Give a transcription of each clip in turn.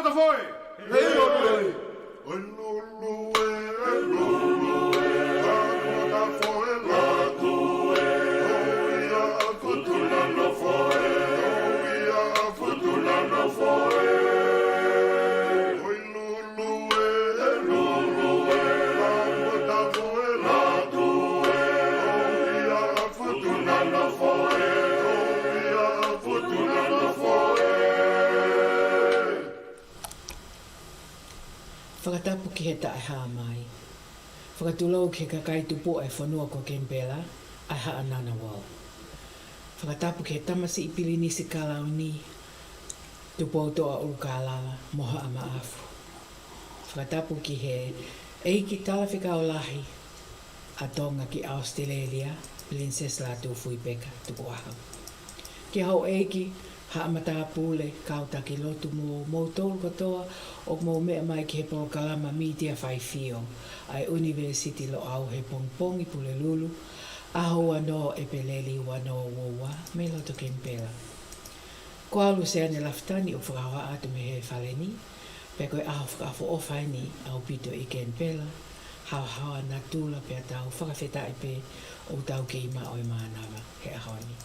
ta foi. Hei oi. Whakatapu ki he tae haa mai. Whakatulau ke kakai tupu e whanua ko Kenipela ai haa nana wau. Whakatapu ke he tamasi i pili nisi kālau ni tupu au toa Ulungaanga moha a maafu. Whakatapu ki he eiki talawhika o lahi a tonga ki Australia Princess la tūwhui peka tupu ahau. Ki hau eiki haa mataa pule kautaki lotu mo mautolu katoa o mo mea mai ki he Polokalama Mitiafaifio ai University lo au he pongpongi pule lulu aho wano e peleli wano wowa me loto Kenipela. Koa Luseane Lafitani o whakawa atu me he whaleni pe koe aho whakafo o whaini au pito i Kenipela hawa na tūla pe atau whakawheta i pe o tau ke ima o i Ma'ananga he ahoni.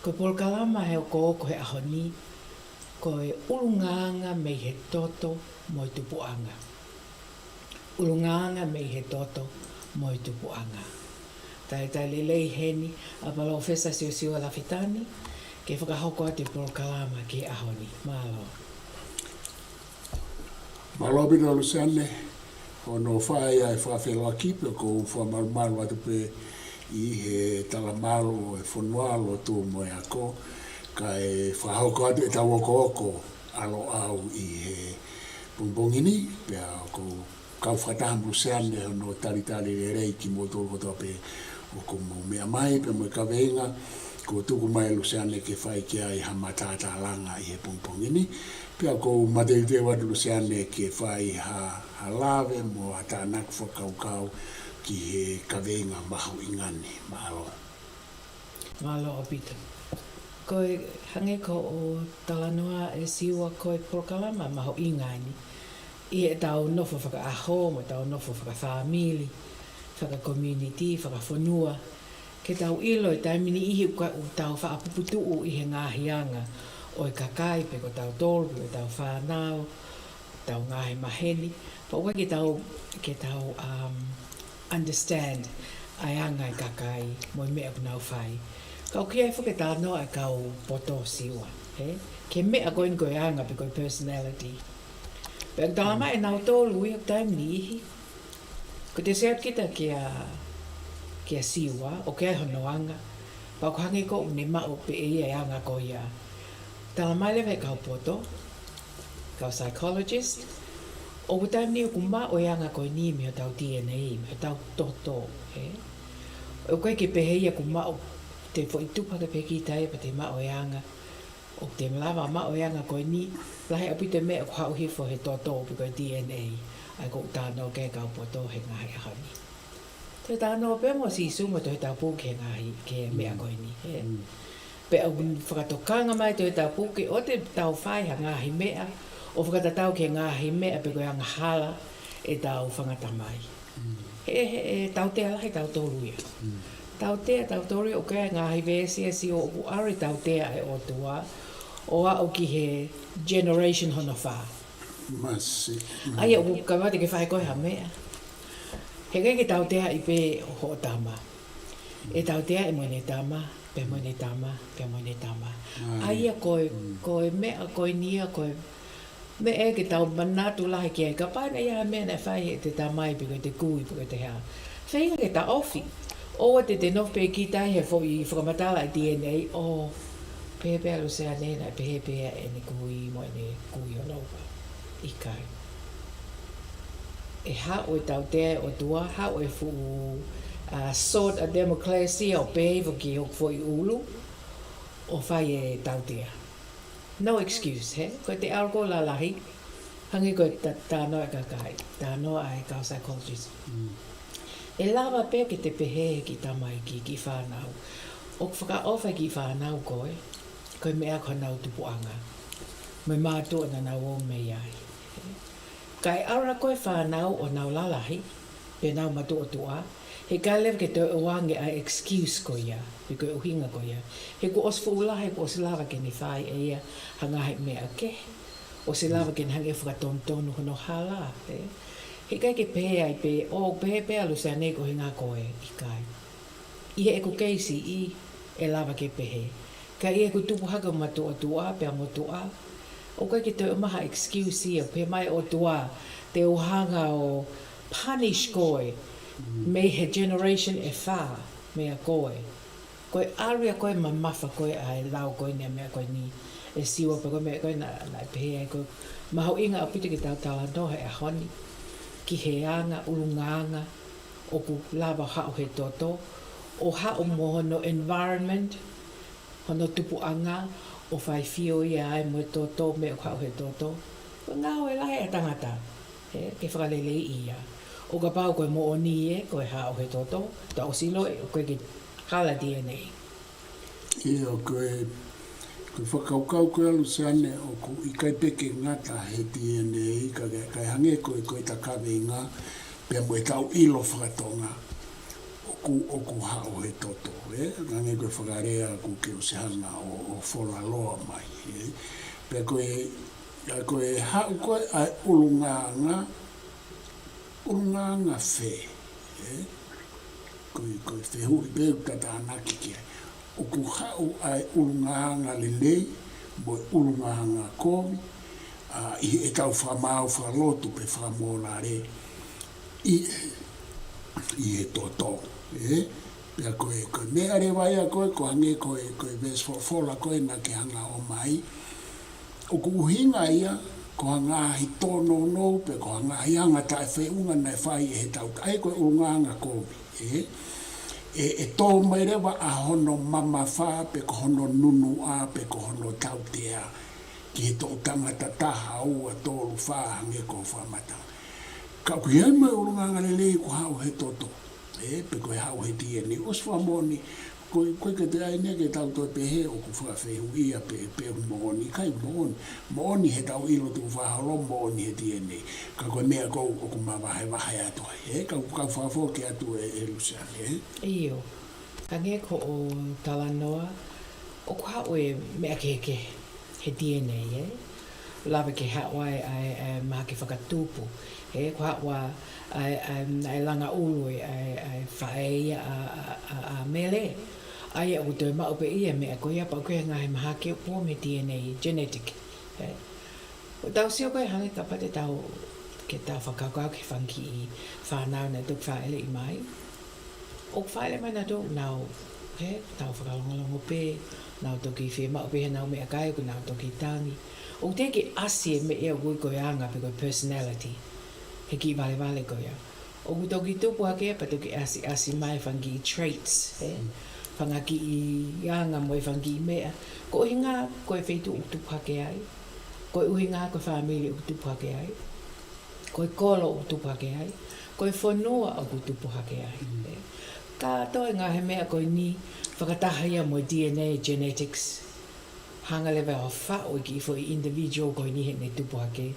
Ko Polokalama he Okooko he ahoni, ko e Ulungaanga me he toto mo i tupu'anga. Ulungaanga me he toto mo i tupu'anga. Tai lelei heni a palofesa Siosiua Lafitani ke whakahoko atu Polokalama ki ahoni. Malo. Malo bina Luseane, o no whae ai whawheloa kipe ko whamaru atu pe i he talamalo e whanualo tō moe ako, ka e whahauko atu e tau Okooko alo au i he pungbongini, pia ko kau whataha Luseane no taritari le rei ki mo tō kotoa pe o ko mo mea mai, pe mo ka veinga, ko tuku mai Luseane ke whai ki ai hama Tatalanga i he pungbongini, pia ko mateite watu Luseane ke whai ha lawe mo a tānak whakaukau, ki he kaweinga mahu ingani, malo. Malo o pita. Koe hange ko o talanoa e siua koe Polokalama mahu ingani. I e tau nofo whaka aho, mo tau nofo whaka whamili, whaka community, whaka whanua. Ke tau ilo i taimini ihi u tau whaapuputuu i he ngāhianga o i kakai, pe ko tau tolu, pe ko tau whanau, tau ngāhi maheni. Pa ua ke tau understand ai anga i kakai mo i mea kunau whai. Kau ki ai whaketa no ai kau poto siwa. Ke mea koin koe anga pe koe personality. Pe ak tāma e nau tōlu i ak taim ni ihi. Ko te seat kita kia siwa o kia honoanga. Pa ko hangi ko uni mao pe e ai anga ko ia. Tāma lewe kau poto. Kau psychologist. O taim ni o ma o anga koe ni me o tau DNA, me o tau toto. O koe ke pehe ia ma o te fo i tupaka pe ki tae pa te ma o anga. O te mlawa ma o anga koe ni, lahe api te mea ko hau hifo he toto pe koe DNA. Ai ko tāno ke kau poto he ngahi ahani. Te tāno pe mo si suma to he tau puke he ngahi ke mea koe ni. Pe au whakatokanga mai to he tau puke o te tau whai ha ngahi mea. O whakatatau ke ngāhi mea pe koe anga hala e tau whangata mai. He tau tea lahi tau tolu ia. Tau tea tau tolu o kea ngāhi vēsia si o ku ari tau tea e o tua o a o ki he generation hono wha. Masi. Ai o ku kawate ke whae koe ha mea. He kei ke tau tea i pe ho o tama. E tau tea e moene tama, pe moene tama, pe moene tama. Ai a koe mea koe nia koe me e ke tau manatu lahi ki ai ka paina ia mea na whai e te tā mai pe koe te kui pe koe te hea. Whainga ke tā ofi. O te nof pe ki tai he fo i whakamatala i DNA o pehe Luseane na pehe e ne kui mo e ne kui o laupa. I kai. E ha o tau te o tua, ha o e fu sort a democracia o pehe fo ki hok fo i ulu o whai e tau tea. No excuse, he? Koe te aurko la lahi, hangi koe tāno e kakai, tāno ai kau psychologist. E lawa pēr ke te pehe ki tamai ki whānau. O whaka ofa ki whānau koe mea koe nau tupu'anga. mai matu'a na nau o mei ai. Kai aura koe whanau o nau lalahi, pe nau matu'a tu'a, he kai lewa ke te oange ai excuse ko ia, pe koe uhinga ko ia. He ko os fuulahe ko os lava ke ni whai e ia, hangahe mea ke. O se lava ke ni hange whakatontonu hono hala. He kai ke pehe ai pe, o pehe pe alu se ane ko hinga koe i kai. I he e ko keisi i e lava ke pehe. Ka i e ko tupu'anga matu'a tu'a pe amo tu'a. O kai ke te maha excuse ia, pe mai o tu'a, te ohanga o punish koe, me he generation e wha, mea koe. Koe aria koe mamafa koe ai lau koe nea mea koe ni. E siwa pa koe mea koe na pehe ai koe. Maho inga a pita ki Tatalanga he a honi. Ki he anga, Ulungaanga, o ku lava hao he toto. O hao mo hono environment, hono tupu'anga, o faifio ia ai mo toto me o hao he toto. Ko ngao e lahe a tangata, ke whakalele ia. O ka pau koe mo o ni e, koe hao he toto, ta o silo e, koe ke hala DNA. Ia koe whakaukau koe Luseane o ku i kai peke ngata he DNA, kai hange koe takawe i ngā, pia mo e tau ilo whakatonga o ku hao he toto. Hange koe whakarea ku ke o se hanga o whora loa mai. Pia koe hao koe ai Ulungaanga whe. Koe whehui pēu tatanaki kia. O ku hao ai Ulungaanga lelei, mo Ulungaanga komi, i e tau whamau whalotu pe whamona re, i e toto. Pea koe mea re waia koe, ko hange koe ves whola koe na ke hanga o mai. O ku uhinga ia, ko ngaahi tono no, pe ko ngaahi anga tae wheunga nei whai e hetau. Ai koe Ulungaanga komi. E tō mai rewa a hono mama wha, pe ko hono nunu a, pe ko hono tautea, ki he tō tangata taha ua tōru wha hange ko whamata. Ka kui ai mai Ulungaanga lelei ko hao he toto, pe ko hao he DNA. Os whamoni, koe ke te aine ke tau toi pehe o ku whawhehu ia pe mooni, kai mooni he tau ilo tu whahalo mooni he DNA. Ka koe mea kou o ku mawahe wahe atoa, ka whawho ke atu e Luseane. Iyo, hange ko o Talanoa, o ku hao e mea keke he DNA, Lava ke hao ai maha ke whakatupu, ko hao ai langa ulu ai whaeia a mele. Ai o te maupe ia mea koe apa koe ngahi maha ke po me DNA, genetic. O tau sio koe hangi ka pate tau ke tau whakakau ke whanki i whanau na tuk whaele i mai. O whaele mai na tuk nau, tau whakalongalongo pe, nau toki whi maupe he nau mea kai ko nau toki tangi. O te ke asi e me ea koe koe anga pe koe personality, he ki vale koe. O ku toki tupu hake pa toki asi mai whanki i traits, whangaki i anga mo e whangi i mea. Ko uhinga koe wheitu utupu hake ai. Ko uhinga koe whamili utupu hake ai. Koe kolo utupu hake ai. Koe whanua o utupu hake ai. Ka toi ngā he mea koe ni whakatahia mo DNA genetics. Hanga lewe o whao ki fo i individual koe ni he ne tupu hake.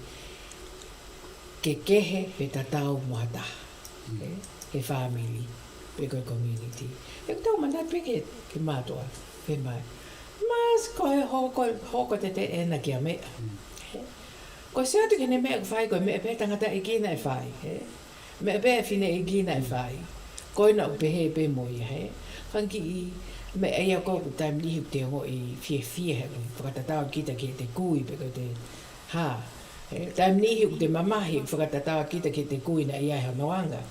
Ke kehe pe tatau moata. He whamili. Pe koe community. E tau mana peke ke mātua, pe mai. Mas koe hoko te ena ki a mea. Koe se atu kene mea whai, koe mea pe tangata e kina e whai. Mea pe whine e kina e whai. Koe na upehe pe moia. Whanki i mea ea kōku taim lihi te ongo i fie. Whakatatau kita ki te kui pe koe te ha. Taim lihi te mamahi whakatatau kita ki te kui na ia hea noanga.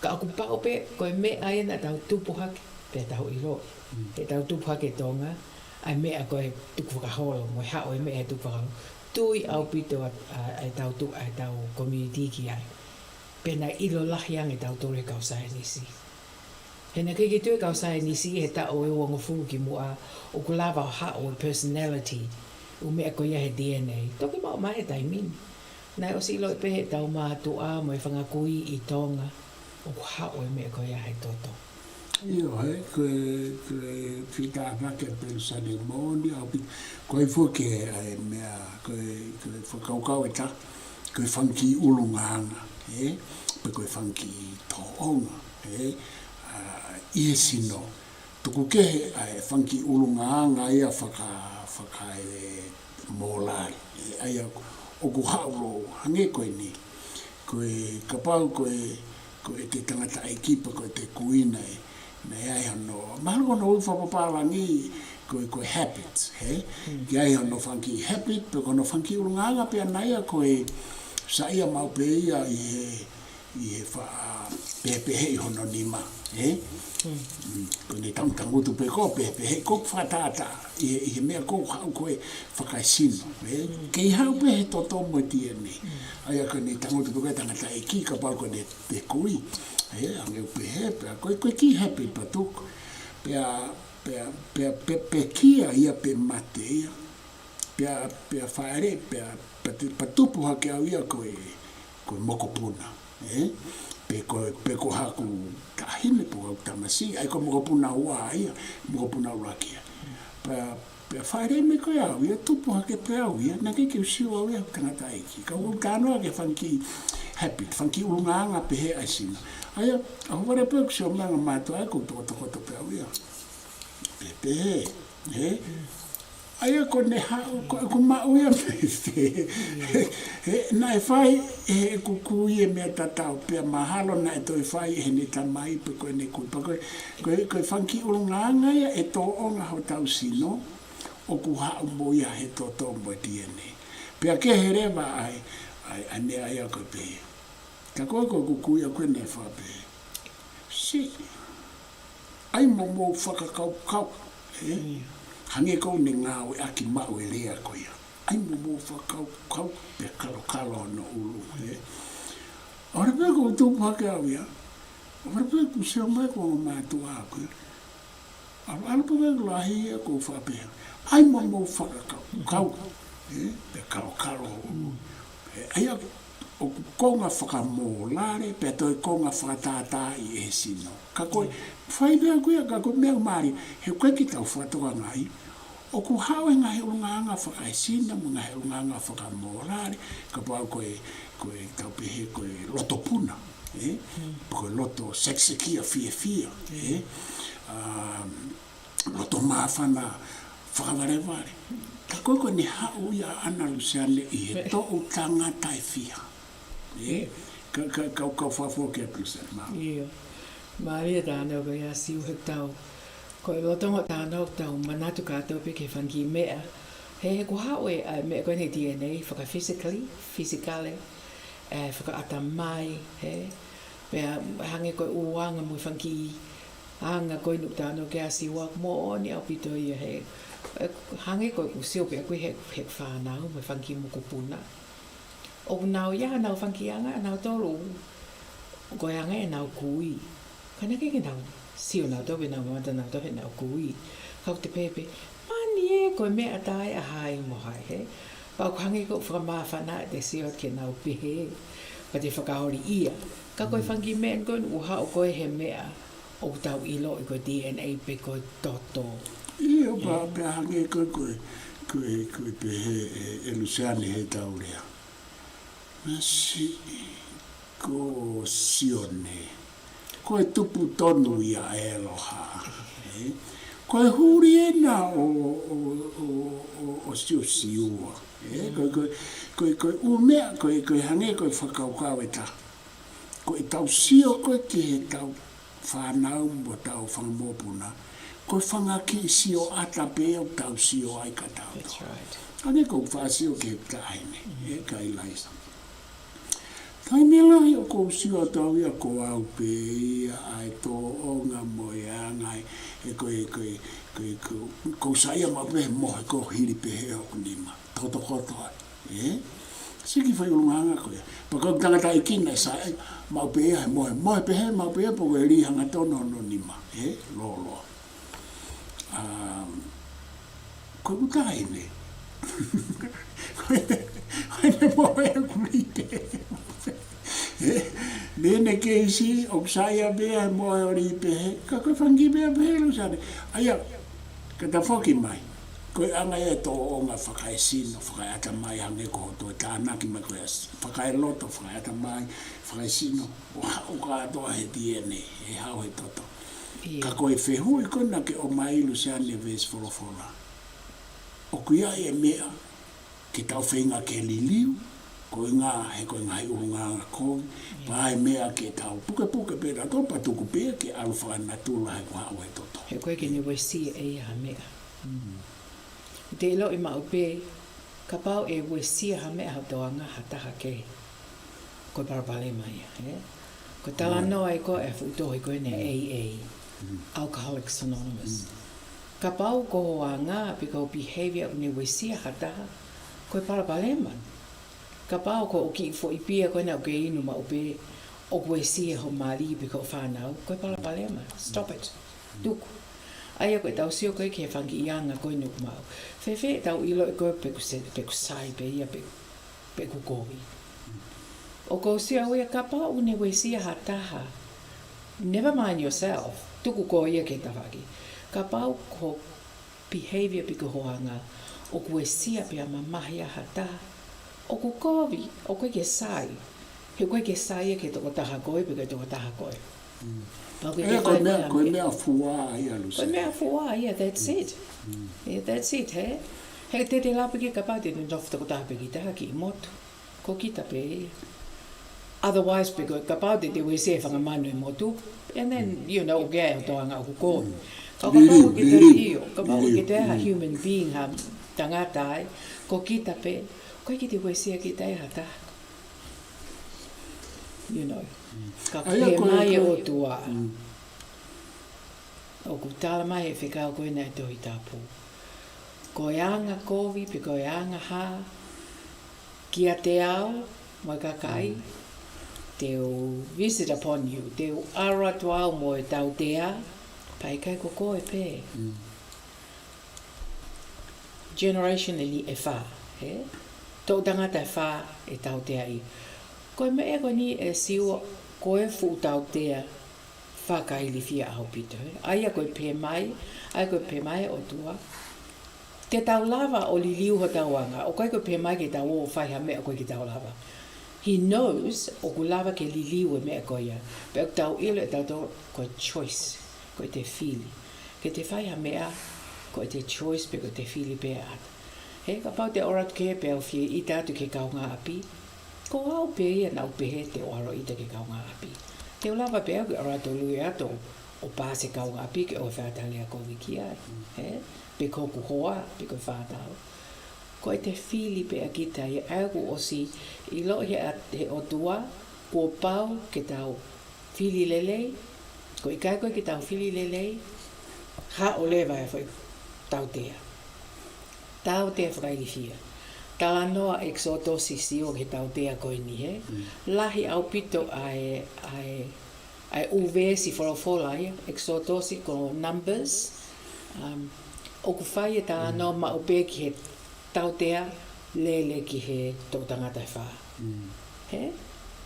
Ka aku pao pe, koe me aia na tau tupu hake, pe tau i roi. He tau tupu hake tonga, ai mea koe tuku whakaholo, moi hao e mea tuku whakaholo. Tui au pito ai tau community ki ai. Pe na ilo lahi ange tau tore kau sae nisi. He na keke tue kau sae nisi, he tau e uongo fulu ki mua, o ku lava o hao e personality, u mea koe ia he DNA. Toki mau mai he taimin. Nai o si ilo e pehe tau matu'a, moi whangakui i tonga. O hao e mea koe ia hei toto. Io, koe whita wake pēr ceremony, koe whoke mea, koe whakaukau e ta, koe whanki Ulungaanga, pe koe whanki to'onga, ie sino. Tuku kehe whanki Ulungaanga ia whaka mōlai, aia oku haulo hange koe ni. Koe kapau koe te tangata ai kipa koe te kuina na ai hano. Mahalo no whapapalangi koe habits, he? Ki ai hano whanki habit, pe kono whanki Ulungaanga pia naia koe sa ia mau pe ia i he pehe i hono nima, he? Koe ne tangutu pe ko pehe kok whatata i he mea kok hau koe whakaisino, he? Kei hau pehe toto mo tiene. Aia koe ne tangutu pe koe tangata e ki ka pau koe ne te kui. He, angeu pehe, pea koe ki happy patuk. Pea kia ia pe mate ia. Pea whaere, pea tupu hake au ia koe mokopuna. Pe ko haku tahine po au tamasi, ai koe mokopuna ua ia, mokopuna urakia. Pea whaere me koe au ia, tupu hake pe au ia, na kei usiu au ia tangata eiki. Ka ua kānoa ke whanki happy, whanki Ulungaanga pehe aisina. Aia, aho ware pēku se o manga matu'a ko toko pe au ia. Pehe, he? Aia ko ne hao, ko mau ia me. Na e whai e kukui e mea tatau, pea mahalo na e toi whai e ne tamai pe koe ne kui. Koe whanki Ulungaanga ia e tō onga ho tau sino, o ku hao mo ia he toto mo DNA. Pea ke he rewa ai mea ia koe pehe. Ka koe kukui a koe ne whape. Si, ai mo whakakau, hange kou ne ngāwe aki mau e lea koe. Ai mo whakakau, pe kalo no ulu. Ora pe ko tupu hake au ia, ora pe ku seo mai ko matu'a koe. Ala pe ko lahi ia ko whape. Ai mo whakakau, pe kalo ulu. Ai ako, o konga whakamōlare, pia toi konga whakatātā i e sino. Ka koe, whai mea kuia, ka koe mea mari, he koe ki tau whatoa ngai, o ku hawe ngahe Ulungaanga whakaisina, mo ngahe Ulungaanga whakamōlare, ka pau koe tau pehe koe loto puna, koe loto seksekia fia, loto mawhana whakawareware. Ka koe ne hau ia ana Luseane i he to'u tangata e fia. Kau whawho ke Luseane mau. Ia. Maria tānau ka ia siu hetau. Ko e lotonga tānau tau manatu kātou pe ke whanki mea. He ko hau e mea koe ne DNA, whaka physically, whaka ata mai, pea hange koe uanga mui whanki anga koe nuk tānau ke a siwa mo ni au pito ia he. Hange koe kusio pia koe he whanau me whanki mukupuna. O nau ia nau whanki anga nau tolu. Koe anga e nau kui. Kana ke nau sio nau tope nau mamata nau tope nau kui. Kau te pepe. Mani e koe mea tai a hai mo hai he. Pau hange koe whakamawhana te sio ke nau pehe. Ka te whakahori ia. Ka koe whanki mea koe uha o koe he mea. O tau ilo i koe DNA pe koe toto. Ia pa hange koe pehe e Luseane hetau rea. Nasi ko sione. Koe tupu tonu ia e aloha. Koe huri e na o Siosiua. Koe umea, koe hange koe whakaukau e ta. Koe tau sio koe ki he tau whanau mo tau whangamopuna. Koe whangaki sio ata pe au tau sio ai ka tau. Hange koe whaasio ke tahine. Ka ilaisa. Tai mea lahi o kou sio tau ia ko au pe ia ai tō onga mo ia ngai e kou saia ma pehe mohe ko hiri pehe o kunima. Toto kotoa. Siki whai Ulungaanga koe. Pa kou tangata i kina sa mau pehe mohe pehe mau pehe po koe rihanga tono no nima. Lolo. Koe kutaine. Koe ne mohe kurite. Mene ke isi, o saya bea moe ori pehe, ka koe whangi bea pehe Luseane. Aia, ka ta whoki mai. Koe anga e tō o ngā whakae sino, whakae ata mai hange ko to e tānaki mai koe whakae loto, whakae ata mai, whakae sino, o ka atoa he DNA, he hau he toto. Ka koe whehui kona ke o mai Luseane ves wholofola. O kuia e mea, ke tau whenga ke liliu, ko ngā he koe ngai Ulungaanga koe, pae mea ke tau puke pēra topa tuku pēr ke alwha na tūla he kua au he toto. He koe ke ni wesia e ha mea. Te ilo i mau pē, ka pau e wesia ha mea hatoanga hataha ke. Koe Pouvalu mai, ko tala noa e koe e whutohi koe ne AA, Alcoholics Anonymous. Ka pau ko hoa ngā piko behavior ni wesia hataha, koe Pouvalu mai. Ka pau ko o ki fo i pia koe na o ke inu mau pē, o wesia ho mali piko whanau, koe Pouvalu mai. Stop it. Tuku. Aia koe tau sio koe ke whangi ianga koe nuk mau. Whewhe tau ilo e koe peku sai pe ia peku kowi. O ko sio ia kapa une wesia hataha. Never mind yourself. Tuku ko ia ke tawaki. Kapau ko behavior piko hoanga. O ku wesia pia mamahia hataha. O ku kowi. O koe ke sai. He koe ke sai ke toko taha koe piko toko taha koe. Koe mea fua ia Luseane. Koe mea fua ia, that's it. Yeah, that's it, he? He te lapi ki kapau te nofta ko taha peki taha ki motu. Ko kita pe ia. Otherwise, peko kapau te wese whanga manu i motu. And then, you know, gea o toanga o kuko. Kapau ki te io, kapau ki te ha human being ha tangatai. Ko kita pe, koe ki te wese ki te hata. You know. Ka pia mai o tua. O ku tala mai e whikau koe nei tohi tapu. Ko anga kovi, pe ko anga ha. Kia te ao, mai kakai. Te o visit upon you. Te o ara tuau mo e tau tea. Pai kai ko koe pe. Generation eli e wha. Tō tangata e wha e tau tea i. Koe me e koe ni e siua koe fu tau tea whakaili fia au pito. Aia koe pe mai, aia koe pe mai o tua. Te tau lava o li liu ho tauanga, o koe koe pe mai ke tau o whaiha mea koe ki tau lava. He knows o ku lava ke li liu e mea koe ia. Pe o tau ilo e tau tō koe choice, koe te fili. Ke te whaiha mea, koe te choice pe koe te fili pe ata. He ka pau te orat ke pe au fie i tātu ke kaunga api. Ko au pe ia nau pehe te oaro ita ke kaunga api. Te o lava pe au ke ora tolu e ato o pāse kaunga api ke o whātale a kovi ki ai. Pe koku hoa, pe koe whātau. Ko e te fili pe a kita i au osi i lo he o tua, ko pau ke tau fili lelei, ko i kai koe ke tau fili lelei, ha o lewa e whai tau tea. Tau tea whakaili fia. Tala noa exotosi si o ke tau tea koe ni he. Lahi au pito ai uvesi wholofola ia. Exotosi ko numbers. O ku whai e tala noa ma upe ki he tau tea lele ki he tō tangata wha. He?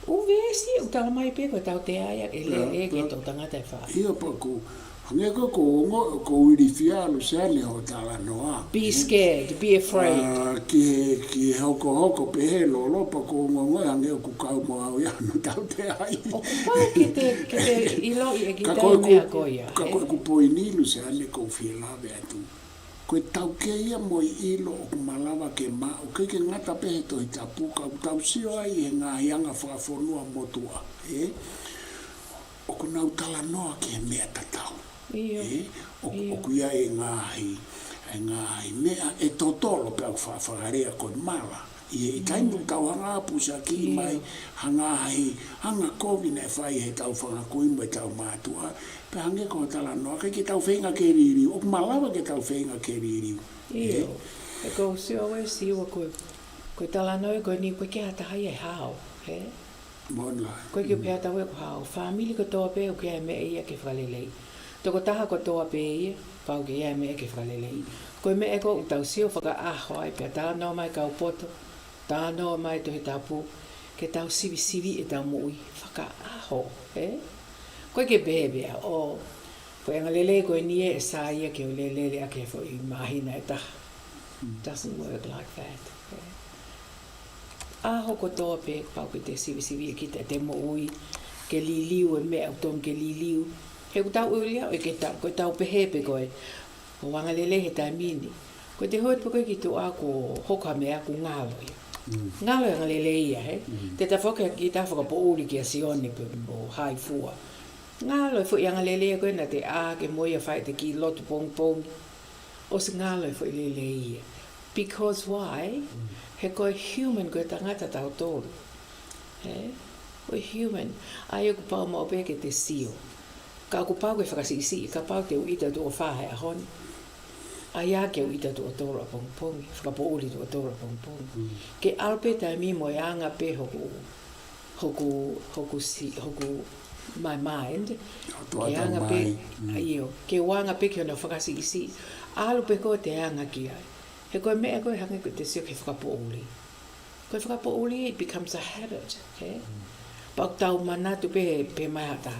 Uvesi u tala mai pe ko tau tea ia e lele ki he tō tangata wha. Ia pa ko hange ko ongo ko iri fia Luseane ho tala noa. Be scared, be afraid. Ki hokohoko pehe lolo pa ko ongo hange ku kau mo au ia no tau te ai. O kupau ki te ilo i e ki tau mea koia. Ka koe ku poini Luseane ko fia lawe atu. Koe tau ke ia mo i ilo o ku malawa ke ma o ke ngata pehe to i tapu ka tau sio ai e ngāhi anga whakafonua motua. O ku nau tala noa ki he mea tatau. O kuia e ngāhi mea e totolo pe au whakarea koe mala. I taimu tau hanga apu sa ki mai hanga kovi ne whai he tau whakakuimba e tau matu'a. Pe hange ko tala noa ke tau whenga ke ririu. O malawa ke tau whenga ke ririu. Iyo. E ko sio e siwa koe tala noa koe ni koe ke hatahai e hao. Koe ke pēa tau e ko hao. Whamili ko toa pe o ke e mea ia ke whalelei. Toko taha ko toa pe ia, pau ke ia mea ke whalelei. Koe me e ko utau sio whaka aho ai, pia tā noa mai kau poto, tā noa mai to he tapu, ke tau sivi e tau mui, whakaaho, Koe ke bebea o, koe anga lele koe nie e sa ia ke o lele ake fo I mahina e taha. Doesn't work like that. Aho ko toa pe pau ke te sivi ki te mo ui, ke liliu e mea uton ke liliu. He ku tau ulia o ke tau pehe pe koe, o wanga lele he tai mini. Koe te hoet po koe ki tu ako hoka mea ku ngalo ia. Ngalo anga lele ia, Te ta whaka ki ta whaka po uri ki a sione pe mo hai fua. Ngalo e fo anga lele ia koe na te a ke moia whai te ki lotu pong pong. O se ngalo e fo lele ia. Because why? He koe human koe tangata tau tolu. Koe human. Ai o ku pau mo peke te sio. Ka ku pau koe whakasisi, ka pau te uita tu o whahe a honi. Ai a ke uita tu o tolu a pongpongi, whakapouli tu o tolu a pongpongi. Ke alpe tai mi mo anga pe hoku my mind. Ke anga pe, ke wanga pe ki ona whakasisi. Alu pe koe te anga ki ai. He koe mea koe hangi koe te sio ke whakapouli. Koe whakapouli, it becomes a habit. Pau tau manatu pe mai hata.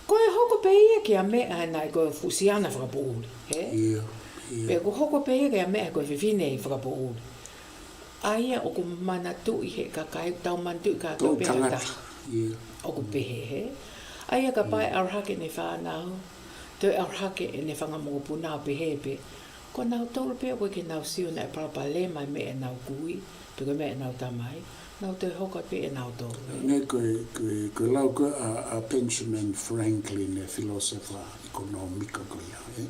Koe hoko pe ia ki a mea nai koe fusiana whakapouli. Pe ko hoko pe ia ki a mea koe whiwhine I whakapouli. Aia o ku manatu I he kakai tau manatu ka koe pe hata. O ku pehe. Aia ka pai arhake ne whanau. Te arhake e ne whangamongo punao pehe pe. Ko nau tolu pe koe ke nau siu na e parapale mai me e nau kui. Pe koe me e nau tamai. Nau te hoka pe e nau tolu. Nge koe lau koe a Benjamin Franklin e filosofa ekonomika koe ia.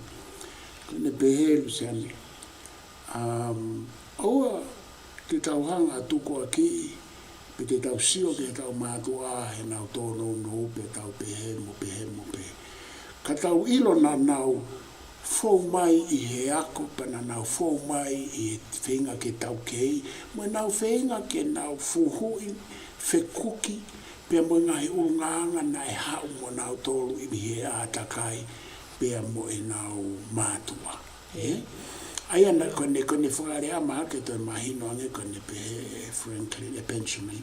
Koe ne pehe Luseane. Oa te tauhanga tuku a ki. Pe te tau sio ke tau matu'a he nau tōno no pe tau pehe mo pehe. Ka tau ilo na nau fou mai I he ako pana nau fou mai I whenga ke tau kei. Mo nau whenga ke nau fuhui, whekuki, pia mo ngahi Ulungaanga na e hau mo nau tolu I he atakai, pia mo e nau matu'a. Aia na kone whakarea maa ke toi mahino ange kone pehe Franklin e Benjamin.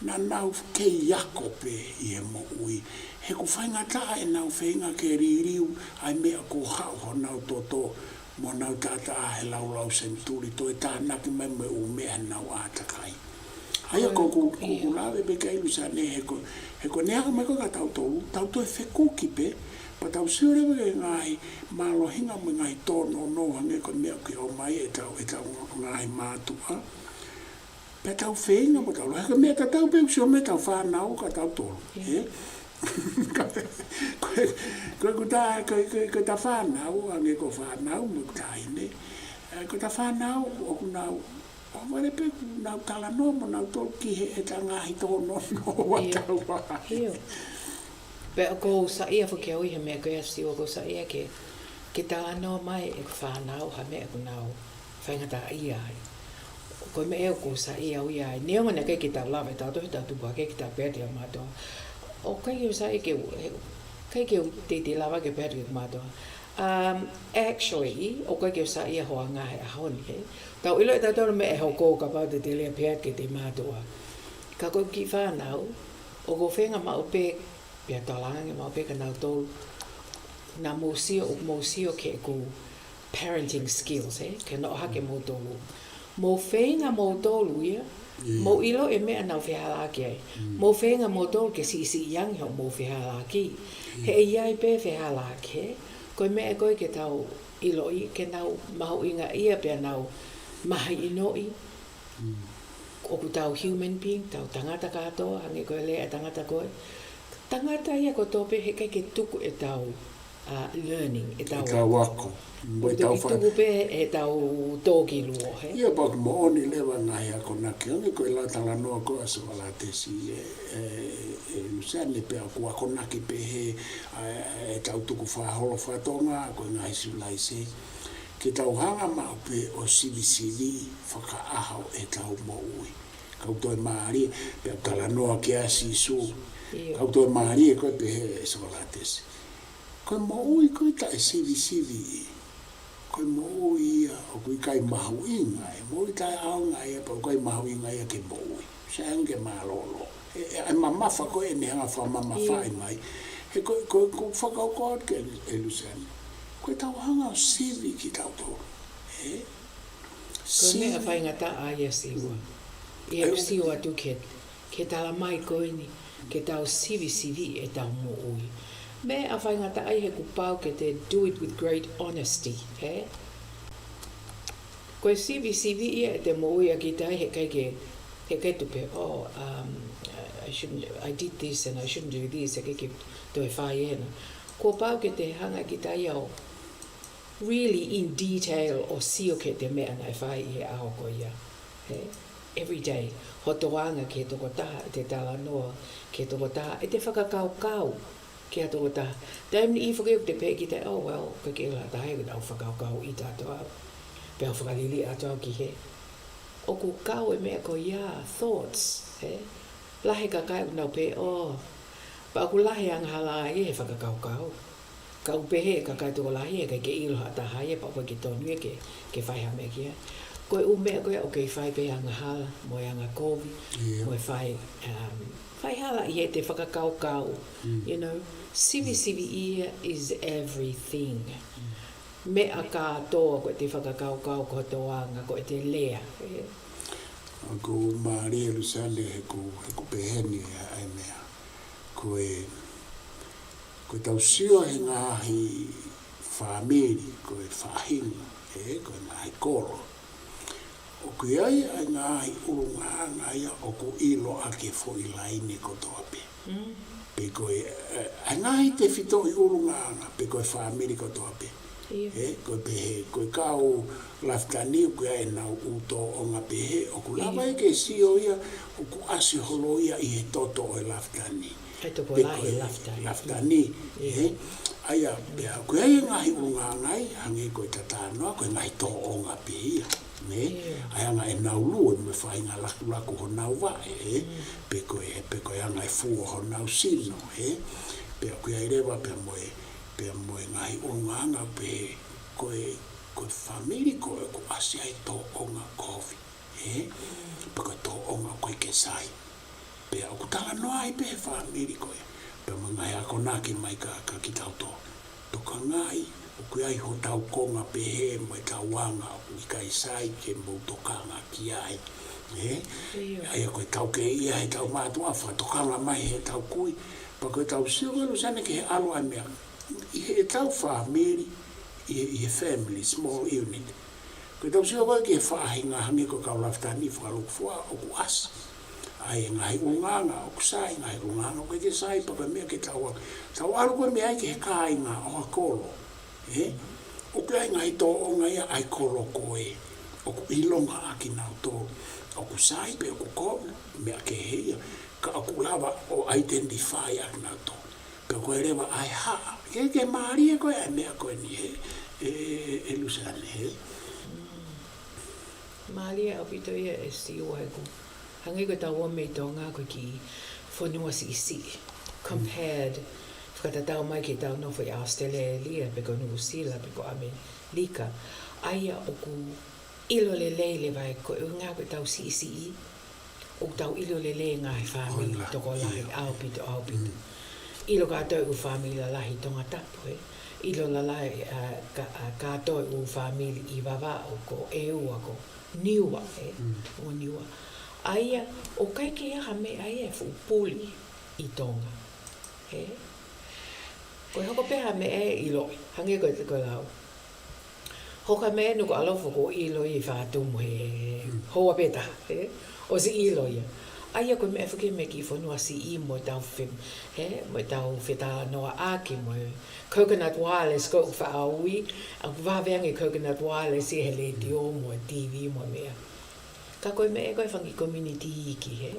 Na nau kei yako pe I he mo ui. He ku whainga taa e nau whainga ke ririu ai mea ko hau ho nau toto mo nau tata a he lau senturi to e taha naki mai me u mea nau atakai. Aia ko lawe pe kai Luseane he ko neaka mai ko ka tau tolu, tau to e whekuki pe, pa tau siurewe ke ngāhi malo hinga mo ngāhi tōno no hange ko mea ki o mai e tau ngāhi matu'a. Pe tau whainga mo tau, heka mea ka tau pe usio me tau whanau ka tau tolu. Koe ku ta whanau, ange ko whanau mo taine. Ko ta whanau o ku nau, o wale pe ku nau tala no mo nau tolu ki he e ta ngāhi tōno no wa tau whahi. Pe o ko sa ia fo ke oi he mea koe asi o ko sa ia ke ta ano mai e whanau ha mea ku nau whaingata ia ai. Koe me e o ko sa ia ui ai. Neonga na kei ki ta lawe tau tohi tau tupa kei ki ta pēti a mātua. O kei o sa i ke te lawa ke pēti a mātua. Actually, o kei o sa ia hoa ngahe a honi he. Tau ilo e tau tau me e hokooko ka pau te lea pēti ke te mātua. Ka koe ki whanau, o ko whenga mau pē pia Tatalanga mau pē ka nau tolu. Nā mōsio ke ko parenting skills, ke no hake mō tolu. Mō whenga mō tolu ia, mō ilo e mea nau whihalaki ai. Mō whenga mō tolu ke si iangi hau mō whihalaki. He e iai pē whihalaki he, koe mea koe ke tau ilo I, ke nau mahu inga ia pia nau mahi inoi. O ku tau human being, tau tangata katoa, hange koe lea tangata koe. Tangata ia ko tōpe he kei ke tuku e tau learning, e tau wako. O te tuku pe e tau tōki luo, he? Ia pa ku mo oni lewa ngai ako naki, onge koe la tala noa koe aso wala tesi e Luseane pe aku ako naki pe he e tau tuku whaholo whatonga, koe ngai siulai se. Ke tau hanga mau pe o sivi whaka ahau e tau mo ui. Kau toi maari, pe au tala noa ke asi su. Kau toi maari e koe pe he e so wala tesi. Koe mo ui koe ta e sivi. Koe mo ui ia, o kui kai mahu inga e, mo ui tai aonga ia, pa kai mahu inga ia ke mo ui. Se ange malolo, ai mamafa ko e me hanga fa mamafa mai he ko whakaukoa ke Luseane ko tau hanga o sivi ki tautolu ko mea whaingata a ia siwa ia siwa tu ke tala mai koini ke tau sivi e tau mo ui me a whaingata ai he kupau ke te do it with great honesty ko sivi ia e te mo ui a ki tai he kai tupe I did this and I shouldn't do this ke to e whai ena ko pau ke te hanga ki tai au really in detail o sio ke te mea nai whai i ao ko ia every day hotoanga ke toko taha te tala noa ke toko taha e te whakakau ke a toko taha taim ni i whakeu te pe ki te oh well ka ke la tahe ka au whakakau i tātua pe au whakalili atoa ki he o ku kau e mea ko ia thoughts lahe ka kai unau pe pa aku lahe anghala e he whakakau kau pehe ka kai toko lahi e ke ilo hata hai e pa koe ki tonu e ke whai ha mea kia. Koe umea koe o kei whai pehe anga hala, moe anga kovi, moe whai hala i he te whakakau. You know, sivi ia is everything. Mea ka toa koe te whakakau ko toanga koe te lea. Ko Maria Luseane he ko peheni ai mea. Koe tau sio he ngāhi whamiri, koe whahinga, koe ngāhi koro. O koe ai ngāhi Ulungaanga ia o ko ilo ake fo i laine ko toa pe. Pe koe, ngāhi te whito i Ulungaanga, pe koe whamiri ko toa pe. Koe pehe, koe kau Lafitani, koe ai nau uto o ngā pehe, o ko lava e ke sio ia, o ko asi holo ia i he toto o e Lafitani. Ai toko lai Lafitani. Aia, koe ai ngahi Ulungaanga ai, hange koe tatanoa, koe ngahi tō o ngā pehia. Ai anga e nau lua, me whai ngā laku ho nau wae, pe koe anga e fua ho nau sino, pe koe ai rewa pe moe ngahi Ulungaanga, pe koe whamiri koe ko asi ai tō o ngā kovi, pe koe tō o ngā koe ke sai. Pe au kutala noa i pehe whamiri koe. Pe mga hea konaki mai ka kitautolu. Toka ngai, o kui ai ho tau konga pehe, mai tau wanga, o i kai sai ke mou tokanga ki ai. Ai koe tau ke ia he tau mātua, wha tokanga mai he tau kui. Pa koe tau siwa Luseane ke he alo ai mea. I he tau whamiri, i he family, small unit. Koe tau siwa ke he whahinga hangi ko kau Lafitani, whakalukfua, o ku asa. Ai ngai Ulungaanga o kusai ngai Ulungaanga o ke sai pa mea ke tau alu ko mea ke kai nga o kolo o ke ngai to o ngai ai kolo koe o ku ilonga aki na to o kusai pe o ko mea ke he ka ku lava o identify ak na to pe ko reva ai ha ke Maria ko ai mea ko ni e Luseane Maria o pito ia e siwa ko hangi ko tau me tonga ko ki whanua si compared whakatatau mai ki tau no whai Australia pe ko New Zealand pe ko Amerika aia o ku ilo le vai ko ngā ko tau si o tau ilo le ngā he whamili toko lahi au pito ilo ka tau u whamili la lahi tonga tapu ilo la lahi ka tau u whamili i wawa o ko eua ko niua o niua aia, o kai ke aha me aia e whupuli i tonga. Koe hoko peha me e ilo, hange koe te koe lau. Hoka me nuku alofo ko ilo i whātumu he hoa peta, o si ilo ia. Aia koe me e whuke me ki whanua si I mo tau mo tau whetā noa ake mo coconut wireless ko whaaui, a waweangi coconut wireless i he le dio mo TV mo mea. Ka koe me e koe whangi community iki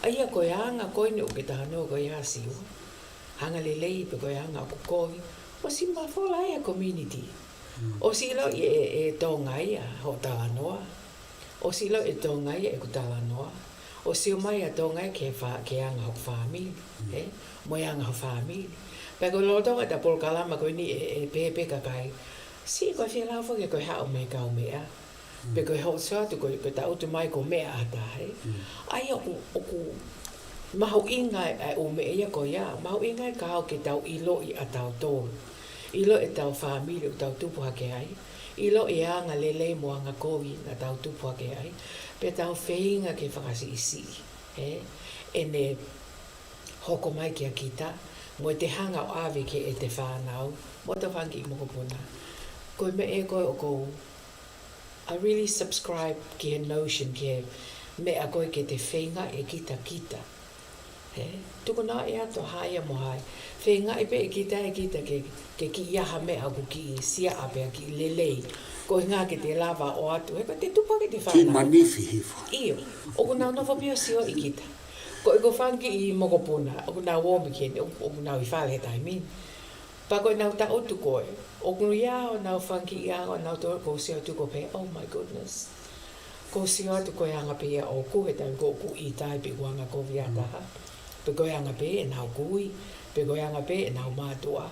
Aia koe anga koe ni o ke tahanoa koe ha siwa. Hanga le lei pe koe anga o kukovi. O si mawhola ia community. O si lo e tonga ia ho tahanoa. O si lo e tonga ia e ku tahanoa. O si o mai a tonga ia ke anga ho whamili. Moe anga ho whamili. Pe koe lo tonga ta Polokalama koe ni e pepe kakai. Si koe whialau whake koe hao me kau mea. Pe koe hau sātu koe ta utu mai ko mea ata Ai oku Maho inga ai o me ia ko ia, maho inga ka o ke tau ilo I a tau tolu. Ilo e tau whamili o tau tupu hake ai. Ilo e anga lele mo anga kovi na tau tupu hake ai. Pe tau whainga ke whakasi isi. E ne hoko mai ki a kita. Mo te hanga o awe ke e te whanau. Mo te whangi I moko puna. Koe me e koe o kou. I really subscribe ki he notion ki me a koe ke te whainga e kita. Tuku nā e ato haia mo hai. Whainga e pe e kita ke ki iaha mea ku ki sia apea ki lelei. Ko ngā ke te lava o atu. Ko te tupa ke te whanau. Ki manifi hifo. Iyo. Oku nā nofa pio sio I kita. Ko e ko whanki I mokopuna. Oku nā womi kene. Oku nā I whale tai min. Pa koe nau ta otu koe. Oku ia o nau whanki ia o nau tō ko sio tu ko pe. Oh my goodness. Ko sio atu koe anga pe o ku he tau ko ku I tai pe wanga ko viataha. Pe koe anga pe e nau kui. Pe koe anga pe e nau matu'a.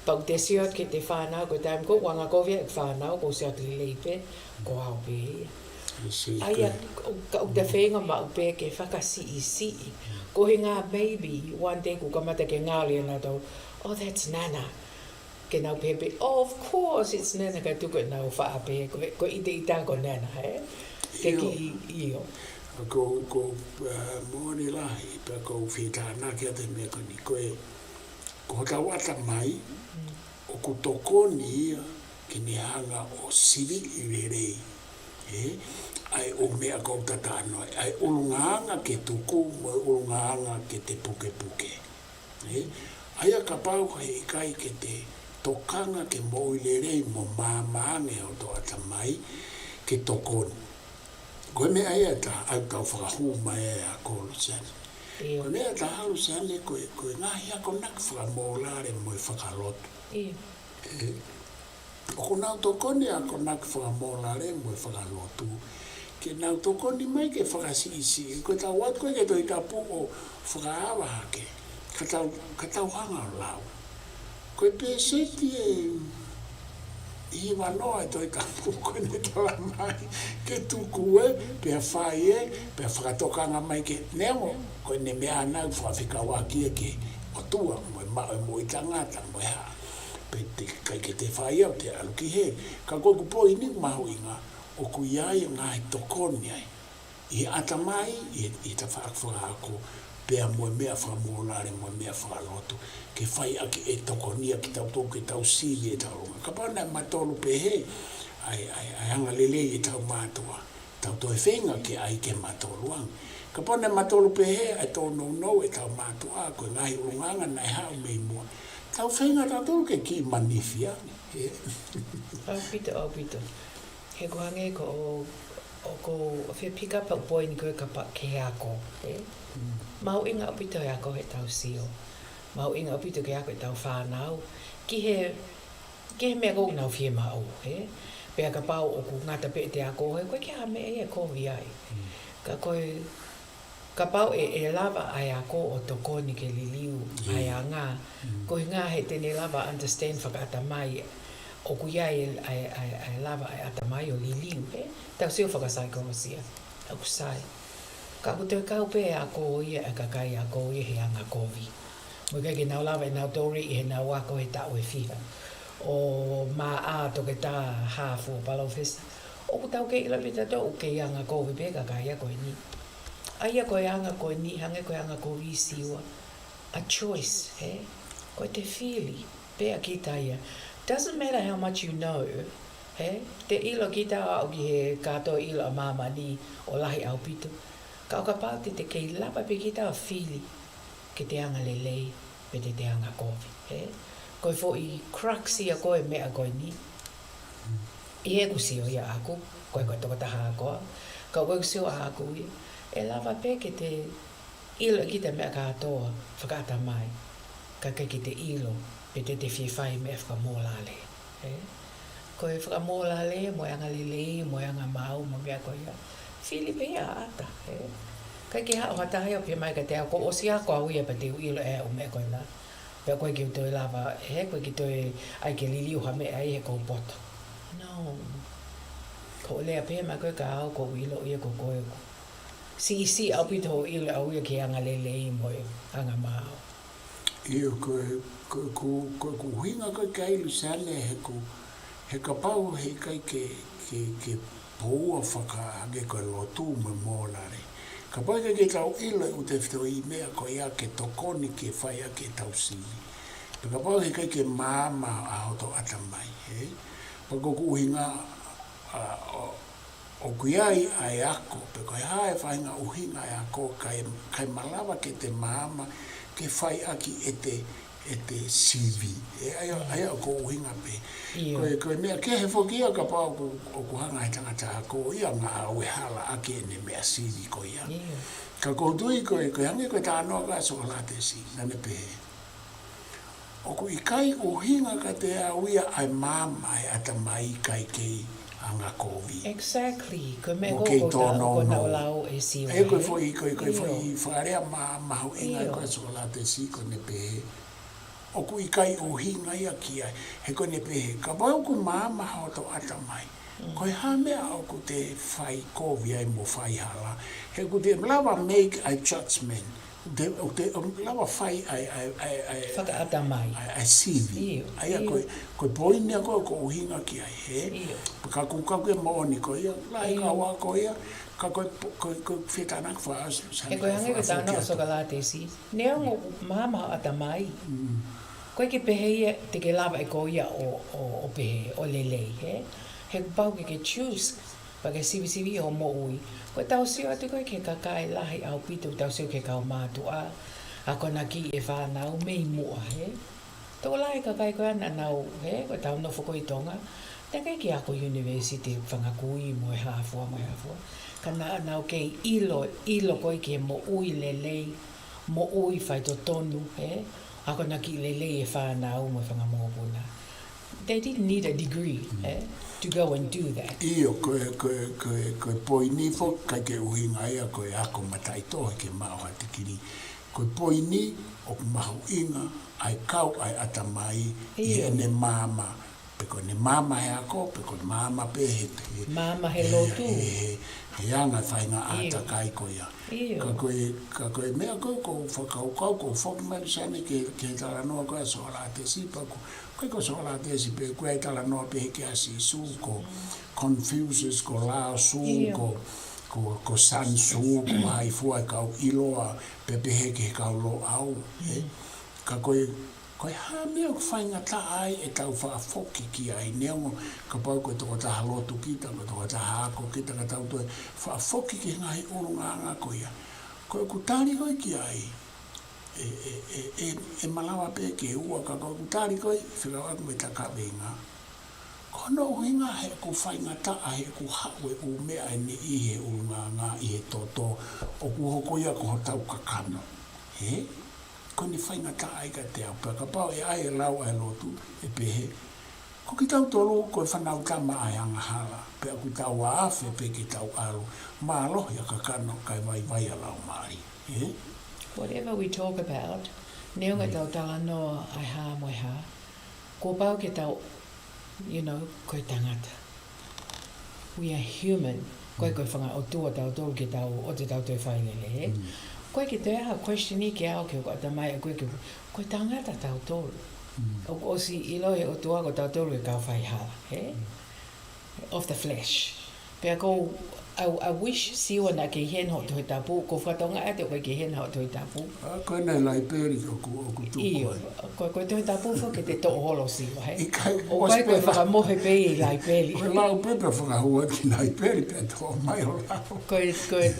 Pau te siot ke te whanau, ko taim ko wanga kovia e whanau, ko siot li leipe, ko au pe. Aia, ka u te whenga ma u pe ke whakasi isi. Ko he ngā baby, one day ku kamata ke ngāli ana tau, oh that's Nana. Ke nau pepe, oh of course it's Nana, ka tuku nau wha pe, ko ite ita ko Nana, he? Ke ki iyo. Ko mōni lahi, pa ko whitāna kia te mea koni, ko tawata mai, o ku tokoni ia ki ne hanga o siri I rerei. Ai o mea kou tatano, ai Ulungaanga ke tuku, mo Ulungaanga ke te puke. Ai a ka pau he kai ke te tokanga ke mo I rerei mo māmaange o toata mai ke tokoni. Koe mea ia ta au tau whakahu mai e a ko Luseane. Koe mea ta ha Luseane koe ngāhi ako nak whakamolare mo I whakalotu. O nau tokoni ako nak whakamolare mo I whakalotu. Ke nau tokoni mai ke whakasisi. Koe tau wat koe ke toi tapu o whakaawa hake. Ka tau hanga o lau. Koe pe seti I wanoa e toi tapu koe ne tala mai. Ke tuku pe whai pe whakatokanga mai ke neongo. Koe ne mea nau whawhikawa kia ke o tua mo I tangata mo ha. Pe te kai ke te whai au te aluki he. Ka koe ku po ini mahu inga o ku iai ngāhi tokoni ai. I ata mai I ta whaakwhakaako pea moe mea whakamolare moe mea whakalotu. Ke whai aki e tokonia ki tau ke tau sili e tau runga. Ka pana matolu pehe ai anga lele e tau mātua. Tau toi whenga ke ai ke matolu ang. Ka pana matolu pehe ai tau no e tau mātua. Koe ngahi Ulungaanga nai hao mei mua. Tau whenga tau ke ki manifia. Au pito. He kuhange ko o whi pika pa upoi ni koe ka pa ke ako. Mau inga opito e ako he tau sio. Mau inga opito ke ako he tau whanau. Ki he mea kou nau whie mau. Pea ka pau o ku ngata pe te ako he koe ke ha mea e kovi ai. Ka koe ka pau e lava ai ako o tokoni ke liliu ai a ngā. Koe ngā he tene lava understand whakata mai. O ku iai ai lava ai atamai o liliu, tau sio whakasai korosia, au sai. Ka kutoi kau pe a ko ia e kakai a ko ia he anga kovi. Mo kai ke nau lava e nau tori I he nau wako he tau e whiha. O Ma'a toke tā hafu o palofesa. O ku tau ke ila pita tau ke anga kovi pe kakai a koe ni. Ai a koe anga koe ni, hange koe anga kovi siwa. A choice, koe te whili, pe a kita ia. Doesn't matter how much you know, te ilo ki tā au ki he kātoa ilo a māmani o lahi au pito. Ka oka pāti te kei lapa pe ki tā whili ke te anga lelei pe te anga kovi. Koe fo I cruxi a koe mea koe ni. I he kusio ia aku, koe toko taha a koa. Ka koe kusio a aku ia. E lapa pe ke te ilo ki te mea kātoa whakata mai. Ka ke ki te ilo. Pe te whiwhai me whakamolale. Koe whakamolale, moe anga lele, moe anga mau, mo mea koe ia. Whili pe ia ata. Kai ki hao hatahi o pe mai ka te au, ko o si a koa uia pa te uilo e o mea koe na. Pea koe ki utoi lava, koe ki toi ai ke liliu ha mea ai he kou poto. No. Ko lea pe mai koe ka au, ko uilo ia ko koe ko. si au pito ile au ia ke anga lele I mo anga mao. Io ko hinga ko kai Luseane he ka pau he kai ke poua whaka age ko lotu me mōlare. Ka pau ke tau ilo u te whito I mea ko ia ke tokoni ke whai a ke tau sili. Ka pau he kai ke māma a hoto atamai. Pako ku hinga o kuiai ai ako, pe koe hae whainga uhinga ai ako kai malawa ke te māma ke whai aki e te CV. Ai o ko uhinga pe. Koe mea ke he whokia ka pao o kuhanga he tangata ako ia ngā aue hala aki e ne mea CV ko ia. Ka koutui koe hange koe tānoa ka so la te si, nane pehe. O ku ikai uhinga ka te auia ai māma e atamai kai kei anga kovi. Exactly. Ko me ko na lau e siwa. E koe foi wharea mahu inga koe so la te si ko ne pehe. O ku ikai uhinga ia ki ai. He ko ne pehe. Ka wau ku māma hoto atamai. Koe hamea o ku te whai kovi ai mo whai hala. He ku te lawa make a judgment. O te lawa whai whakaata mai. Ai sivi. Ai koe poini a koe ko uhinga ki ai he. Ka kukaku e maoni ko ia. Lai ka wā ko ia. Ka koe whetana ka whaas. E koe hange ko tāna o soka la te si. Nea ngō māma ata mai. Koe ke pehe ia te ke lawa e ko ia o pehe, o lelei he. He pau ke choose. Pa ke sivi o mo ui. Koe tau sio atu koe ke kakai lahi au pito tau sio ke kau matu'a. A kona ki e whanau mei mua he. Tō lahi kakai koe ana nau he. Koe tau nofo koe tonga. Takai ki ako university whangakui mo e hafua. Kana nau kei ilo koe ke mo ui lelei. Mo ui whai to tonu he. A kona ki lelei e whanau mo e whangamopuna. They didn't need a degree to go and do that. Io, koe poini fo, kai ke uhinga ia koe ako matai tohe ke mao hati kiri. Koe poini o mahu inga, ai kau ai atamai, I ene māma. Peko ne māma he ako, peko ne māma pehe. Māma he lotu. He anga whainga ata kai ko ia. Ka koe mea koe ko whakaukau ko whoki marisane ke tala noa koe so ala te sipaku. Koe ko so ala te sipe koe tala noa pehe ke asi su ko Confucius ko Lao su ko San su ko haifua kau iloa pehe ke kau lo au. Ka koe haa mea ku whainga ta ai e tau whaafoki ki ai neongo ka pau koe toko taha lotu kita, koe toko taha ako kita ka tau toi whaafoki ki ngahi Ulungaanga ko ia. Koe ku tāri koe ki ai e malawa pe ke ua ka koe ku tāri koe whirawa ku me taka wenga. Kono uhinga he ku whainga ta ai ku hawe u mea e ni ihe Ulungaanga I he toto o ku hoko ia ko tau kakano. Koni whainga ta ai ka te au. Ka pao e ai e lau ai lotu e pehe. Ko ki tautolu koe whanau tama ai anga hala. Pe aku tau awhe pe ki tau alu. Malo ia ka kano kai vai a lau maari. Whatever we talk about, neonga tau tala noa ai ha mo ha. Ko pao ke tau, koe tangata. We are human. Koe whanga o tua tau tolu ke tau o te tau te whainele. Koe ke te aha question I ke au ke o ta mai koe tangata tau tolu. O si ilo e o tua ko tau tolu e kau whai hala. Of the flesh. Pea ko, I wish siwa na ke hen ho toi tapu, ko whatonga ate koe ke hen ho toi tapu. Koe nei lai peri o ku tupu. Iyo, koe toi tapu fo ke te to holo siwa, he? O koe whakamohe pei lai peri. Koe lau pepe whakahua ki lai peri pe to mai o lau. Koe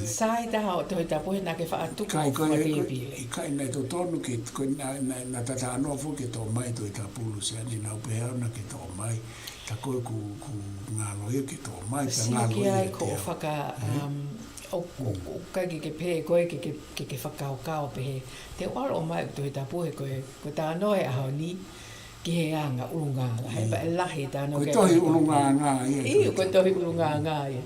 sai taha o toi tapu he na ke whaatuku o whakepile. Kai nei to tonu ke, koe na tata anoa fo ke to mai toi tapu Luseane nau pehau na ke to mai. Ta koe ku ngalo ia ki tō mai, ta ngalo ia ai ko whaka, o kai ke pehe koe ke whakaukao pehe. Te waro o mai to he tapuhe koe tā noe aho ni ki he anga Ulungaanga. Hei pa e lahi tā noe. Koe tohi Ulungaanga ia. Iyo, koe tohi Ulungaanga ia.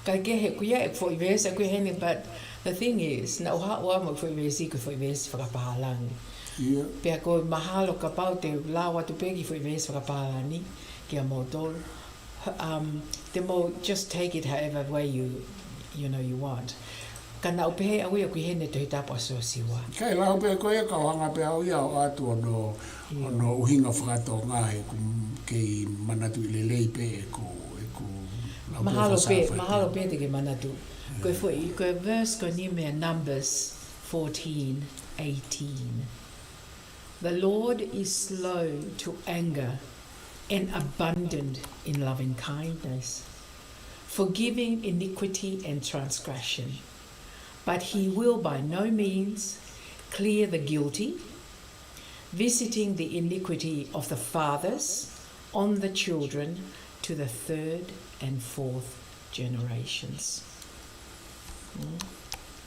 Kai ke he kuia e fwoi vesa koe hene, but the thing is, na uha ua mo fwoi vesi koe fwoi vesi whakapahalangi. Ia. Pea koe mahalo ka pau te lawa tu pegi fwoi vesi whakapahalani. Kia mo tolu. Te mo just take it however way you want. Kana o pehe au ia kui hene te hitapo a Siosiua. Kai lau pe koe ka hanga pe au ia o atu ono uhinga whakato ngāhi kei manatu i lelei pe e ko Mahalo pe te ke manatu. Koe fwoi, koe verse koe ni mea Numbers 14:18. The Lord is slow to anger and abundant in loving kindness, forgiving iniquity and transgression. But he will by no means clear the guilty, visiting the iniquity of the fathers on the children to the third and fourth generations.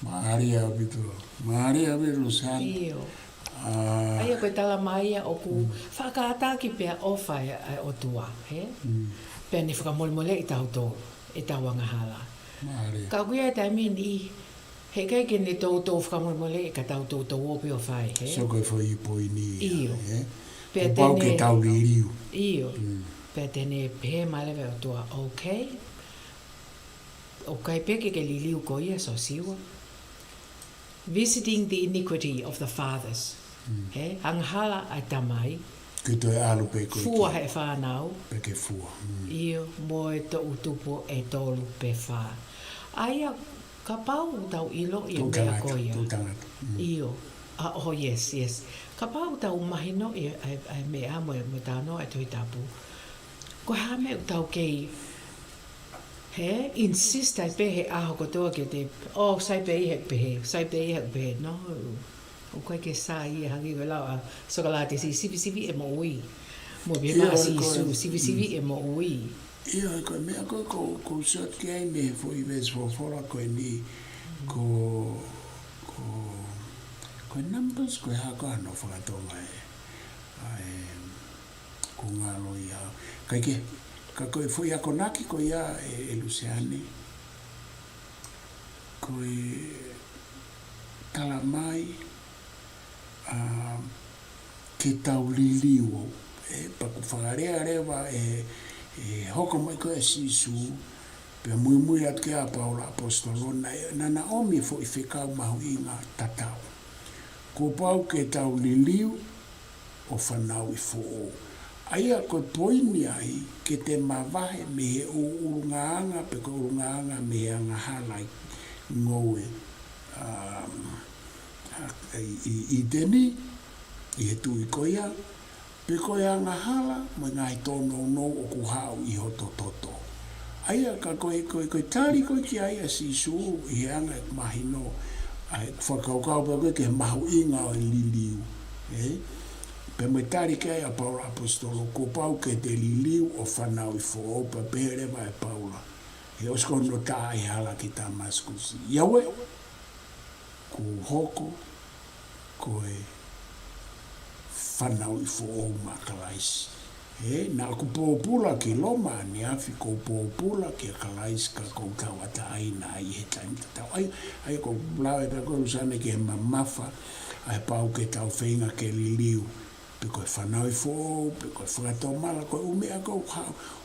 Maria bitu san. Iyo. Aia koe tala mai o ku whakaata ki pia ofa o tua, he? Pea ni whakamolmole i tautolu, i tauanga hala. Ka kuia e taimini, he kai ke ne toto whakamolmole i ka tautolu ope o whai, he? So koe whai poini. Iyo. Pea pau ke tau liriu. Iyo. Pea tene pehe malewe o tua, okay? O kai peke ke liliu ko ia so siwa. Visiting the iniquity of the fathers. He, anghala ai tamai. Ki toi alu pe koe. Fua he whanau. Peke fua. Iyo, mo e to utupo e tolu pe wha. Aia, ka pau tau ilo i mea koia. Iyo. Oh, yes. Ka pau tau mahino i mea mo e tano e toi tapu. Ko hame tau kei he, insist ai pehe aho kotoa ke te, sai pe pehe, no. O koe ke sā ia hangi koe lau a sokalā te sivi e mo ui. Mo be maa sivi e mo ui. Ia, koe mea koe ko shot kei me fo i ves fo fora koe ni ko numbers koe hako ano whakatonga ko ngalo ia. Kai ke, ka koe fo ia konaki ko ia e Luseane. Koe talamai kitauliliu paku whakarea rewa hoko mai koe sisu pe mui at ke a Paula apostolo na omi fo i whekau mahu i ngā tatau. Ko pau ke tauliliu o whanau i fo o. Aia koe poini ai ke te mawahe me he Ulungaanga pe ko Ulungaanga me he anga halai ngoe i teni i he tui koia pe koia anga hala mo ngai tono no o kuhau i hoto toto. Aia ka koe tari koe ki aia sisu i he anga e mahino ai whakaukau pa koe ke mahu inga o liliu. Pe me tari ke aia Paula apostolo ko pau ke te liliu o whanau i fo opa peherewa e Paula. He oskono ta ai hala ki Damascus. Iawe ko hoko koe whanau i fo o makalaisi. Na ku pōpula ki loma ni afi ko pōpula ki a kalaisi ka kou tawata aina ai he taimita tau. Ai ko lawe pe koe Luseane ki he mamafa ai pau ke tau whainga ke liliu. Pe koe whanau i fo, pe koe whakatau mala koe umea kou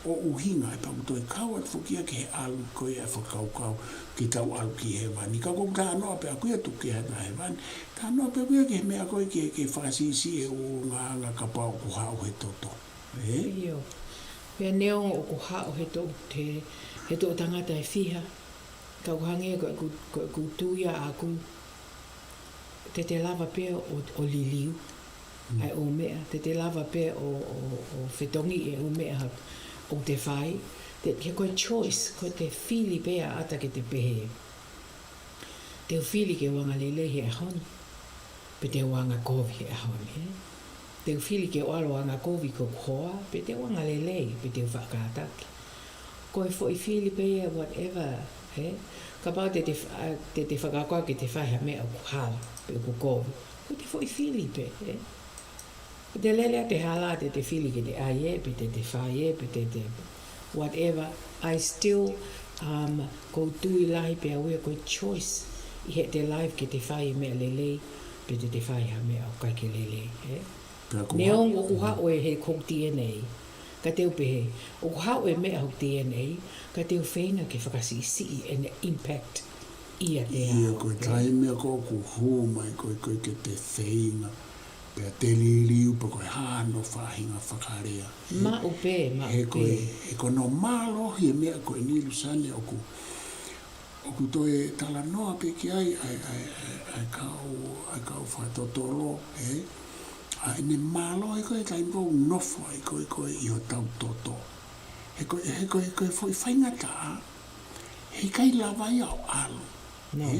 o uhinga e pau toi kau at fukia ki he alu koe e whakaukau ki tau alu ki he wani. Ka kou tānoa pe akuia tuki hata he wani. Tānoa pe akuia ki he mea koe ki whakasisi e Ulungaanga ka pau ku hau he toto. Iyo. Pea neo o ku hau he to tangata e whiha. Kau hange koe ku tuia a ku te lava pe o liliu. Ai o mea, te lava pe o whetongi e o mea o te whai. Ke koe choice, koe te whili pea ata ke te pehe. Te whili ke wanga lele he ahon, pe te wanga kovi he ahon. Te whili ke walo wanga kovi ko hoa, pe te wanga lele, pe te whakataki. Koe fo i whili pea whatever, ka pao te whakakoa ke te whai ha mea o kuhala, pe o kovi. Koe te fo i whili pe, te lele te hala te whili ke te aie, pe te whaie, pe te whatever. I still ko tui lahi pe awea koe choice i he te life ke te whaie mea lele, pe te whaie ha mea o kai ke lele. Neong o ku hao e he kou DNA, ka teo pehe. O ku hao e mea hok DNA, ka teo whenga ke whakasisi e ne impact Ia te Ia ao. koe tai mea ko ku huma koe ke te whainga. Pea te liliu pa koe hāno whahinga whakarea. Ma upe, ma He koe, upe. he koe no mālohi e mea koe ni Luseane oku toe tala noa pe ki ai kau whaitotolo, ai ne mālohi koe tai mou nofo ai koe i o tau toto. He koe foi whaingata, he kai lawai au alu. No.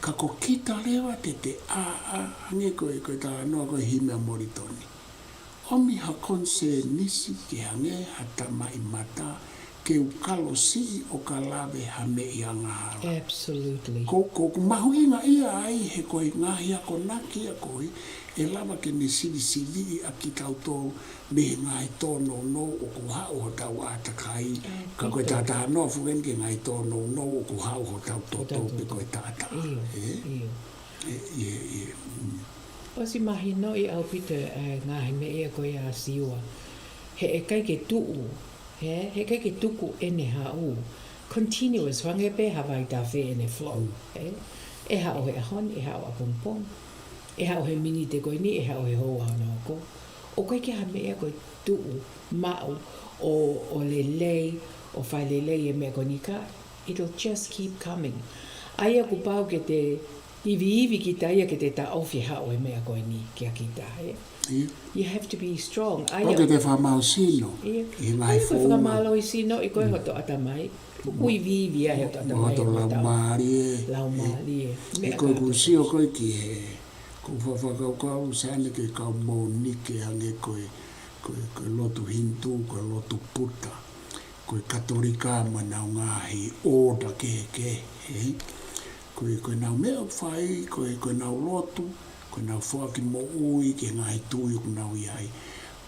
Ka ko kita lewa te hange koe tala noa koe himea moritoni. Omi ha konse nisi ke hange hata mai mata ke ukalo si o ka lawe ha me i angahara. Absolutely. Ko mahuinga ia ai he koe ngahi ako naki a koe e lawa ke ni sili a kitautolu me he ngahi tono no o ku hao ho tau atakai. Ka koe tata no fugen ke ngahi tono no o ku hao ho tau toto pe koe tata. O si mahi no i au pita ngāhi me ea koe a siua. He e kai ke tu'u, he kai ke tuku ene hau. Continuous, wange pe hawai ta whi ene flow. E hao he ahon, e hao a pompom. E hao he mini te koe ni, e hao he hoa na oko. O koe ke ha me ea koe tu'u, mau, o lelei, o whai lelei e mea koe ni ka. It'll just keep coming. Aia ku pau ke te iwi ki taia ke te ta ofi hao e mea koe ni kia ki ta. You have to be strong. O ke te whamau sino, i ngai fōua. Koe whakamalo i sino, i koe hoto atamai. Ui vivi a hoto atamai. Hoto lau maari e. Lau maari e. E koe kusio koe ki he. Ko whakakau sane ke kau mō nike hange koe lotu hintu, koe lotu puta. Koe katorika manau ngāhi oda ke. Koe nau mea whai, koe nau lotu, koe nau whaki mo ui ke ngahi tui ku nau iai.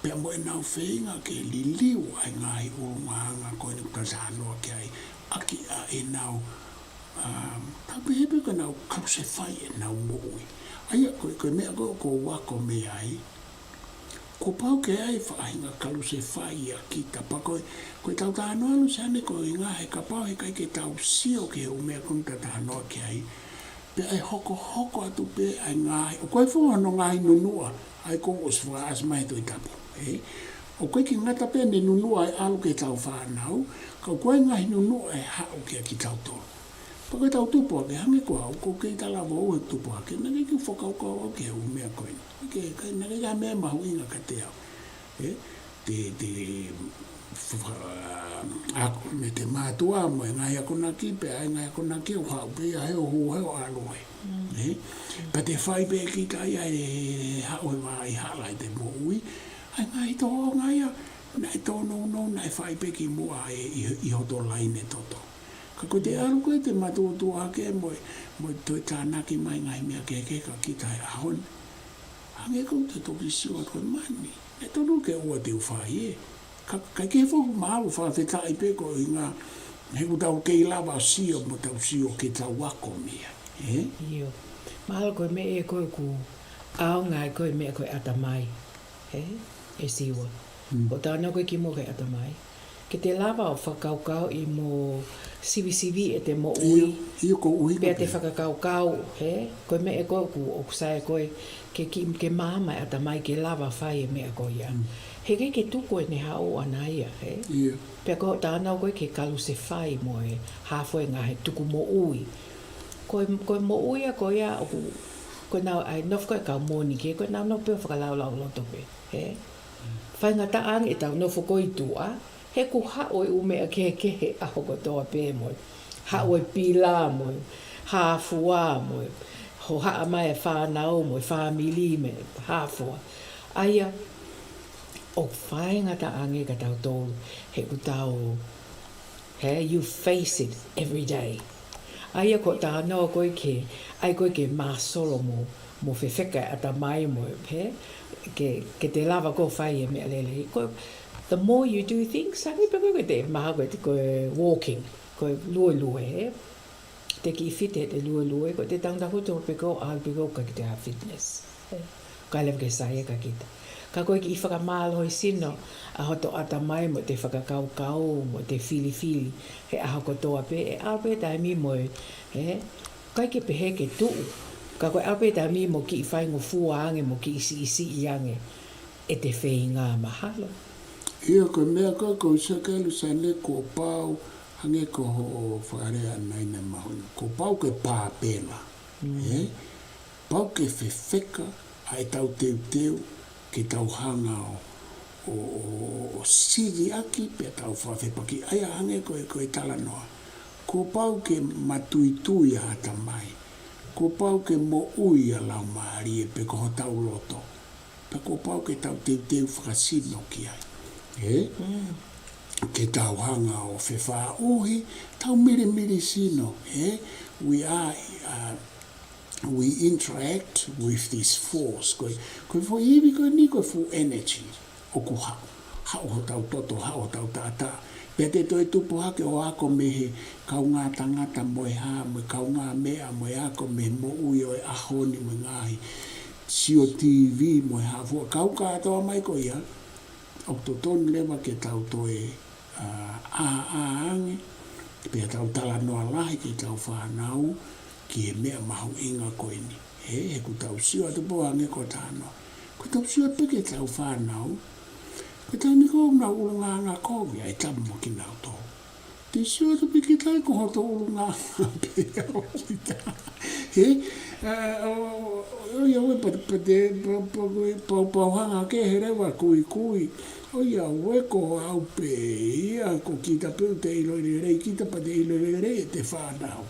Pea mo e nau whainga ke liliu ai ngahi Ulungaanga koe ni kasanoa ke ai. Aki a e nau, tapehepe ka nau kause whai e nau mo ui. Aia koe mea ko wako me ai. Ko pau ke ai whainga kaluse whai a kita. Pa koe tau tānoa Luseane koe ngahe ka pau he kai ke tau sio ke u mea kunta tānoa ke ai. Pe ai hokohoko atu pe ai ngahi. O koe fua no ngahi nunua. Ai kongo sifua asmai toi tapu. O koe ki ngata pe ne nunua ai alu ke tau whanau. Ka koe ngahi nunua e hao ke ki tau tolu. Pa koe tau tupu ake hange kua au. Ko kei tala wau e tupu ake. Nake ki whakau kau ake u mea koe. Nake ka mea mahu inga ka te au. Ako me te matu'a mo e ngai ako na ki pe ai ngai ako na ki o hau pe ai o heo aloe. Pa te whai pe ki tai ai hau e wai hala i te mo ui. Ai ngai tō ngai a nai tō no nai whai pe ki mua i hoto laine toto. Ka koe te aru koe te matu'a ke mo toi tānaki mai ngai mea ke ka ki tai ahon. Hange kou te toki siwa koe mani. E tonu ke ua te uwhai e. Kai ke fo malu fa te tai pe ko inga he ku tau ke lava sio mo tau sio ke tau wako mea Io malu ko me e ko ku au ngai ko me ko atamai e siwa o tana ko ki mo ke atamai ke te lava o whakaukau i mo sivi e te mo ui io ko ui pe te whakaukau ko me e ko ku o kusai ko ke mama atamai ke lava fai e me ko ia he ke tuku e ne hao ana ia, Pea ko tāna koe ke kalu se whai mo e hāwhoi ngā he tuku mo ui. Koe mo ui a koe a, koe nau ai nof koe kau mōni ke, koe nau no peo whakalau loto pe. Whai ngā taang e tau nofo koe tua, he ku hao e ume a ke he aho ko toa pe mo. Hao e pila mo, hāfua mo, ho haa mai e whānau mo, whāmili me, hāfua. Aia, o whainga ta ange ka tau tōru, he ku tau, you face it every day. Aia ko tā noa koe ke, ai koe ke māsolo mo whewheka a ta mai mo, ke te lava ko whai e mea lele. The more you do things, sangi pa koe te maha koe te koe walking, koe lue, te ki white te lue, koe te tangta huto pe ko al pe ko ka ki te ha fitness. Ka lewa ke saia ka kita. Ka koe ki i whakamalo i sino, a hoto ata mai mo te whakakau mo te fili, he aho kotoa pe, e ape tai mi mo kai ke pehe ke tu ka koe ape ta mi mo ki whai ngo fuange mo ki isi iange e te whainga mahalo. Ia koe mea ko saka Luseane ko pau hange ko ho whakarea naina mahuna. Ko pau ke pāpela. Pau ke whewheka ai tau teu ke tau hanga o siri aki pe tau whawhepaki. Aia hange koe talanoa. Ko pau ke matuitui hata mai. Ko pau ke mo ui a lau maari e pe ko ho tau loto. Pe ko pau ke tau teu whakasino ki ai. Ke tau hanga o whewha uhi, tau miri sino. We interact with this force. Koe fo iwi koe ni koe full energy. O ku hao. Hao ho tau toto, hao ho tau tata. Pea te toi tupu hake o ako mehe kau ngā tangata moe hā, moe kau ngā mea moe ako mehe mo ui o e ahoni moe ngāhi. Sio TV moe hā fua. Kau kātoa mai ko ia. O to tonu lewa ke tau toe aange. Pea tau tala noa lahi ke tau whanau ki e mea mahu inga koe ni. He ku tau sio atu po hange ko tāno. Ku tau sio peke tau whanau. Ko tau ni ko na Ulungaanga kovi ai tamu mo ki nau tō. Te sio tu piki tai ko hoto Ulungaanga pia o kita. He? Oia ue pau hanga ke he rewa kui. Oia ue ko au pe ia ko kita peu te ilo rei, kita pa te ilo rei e te whanau.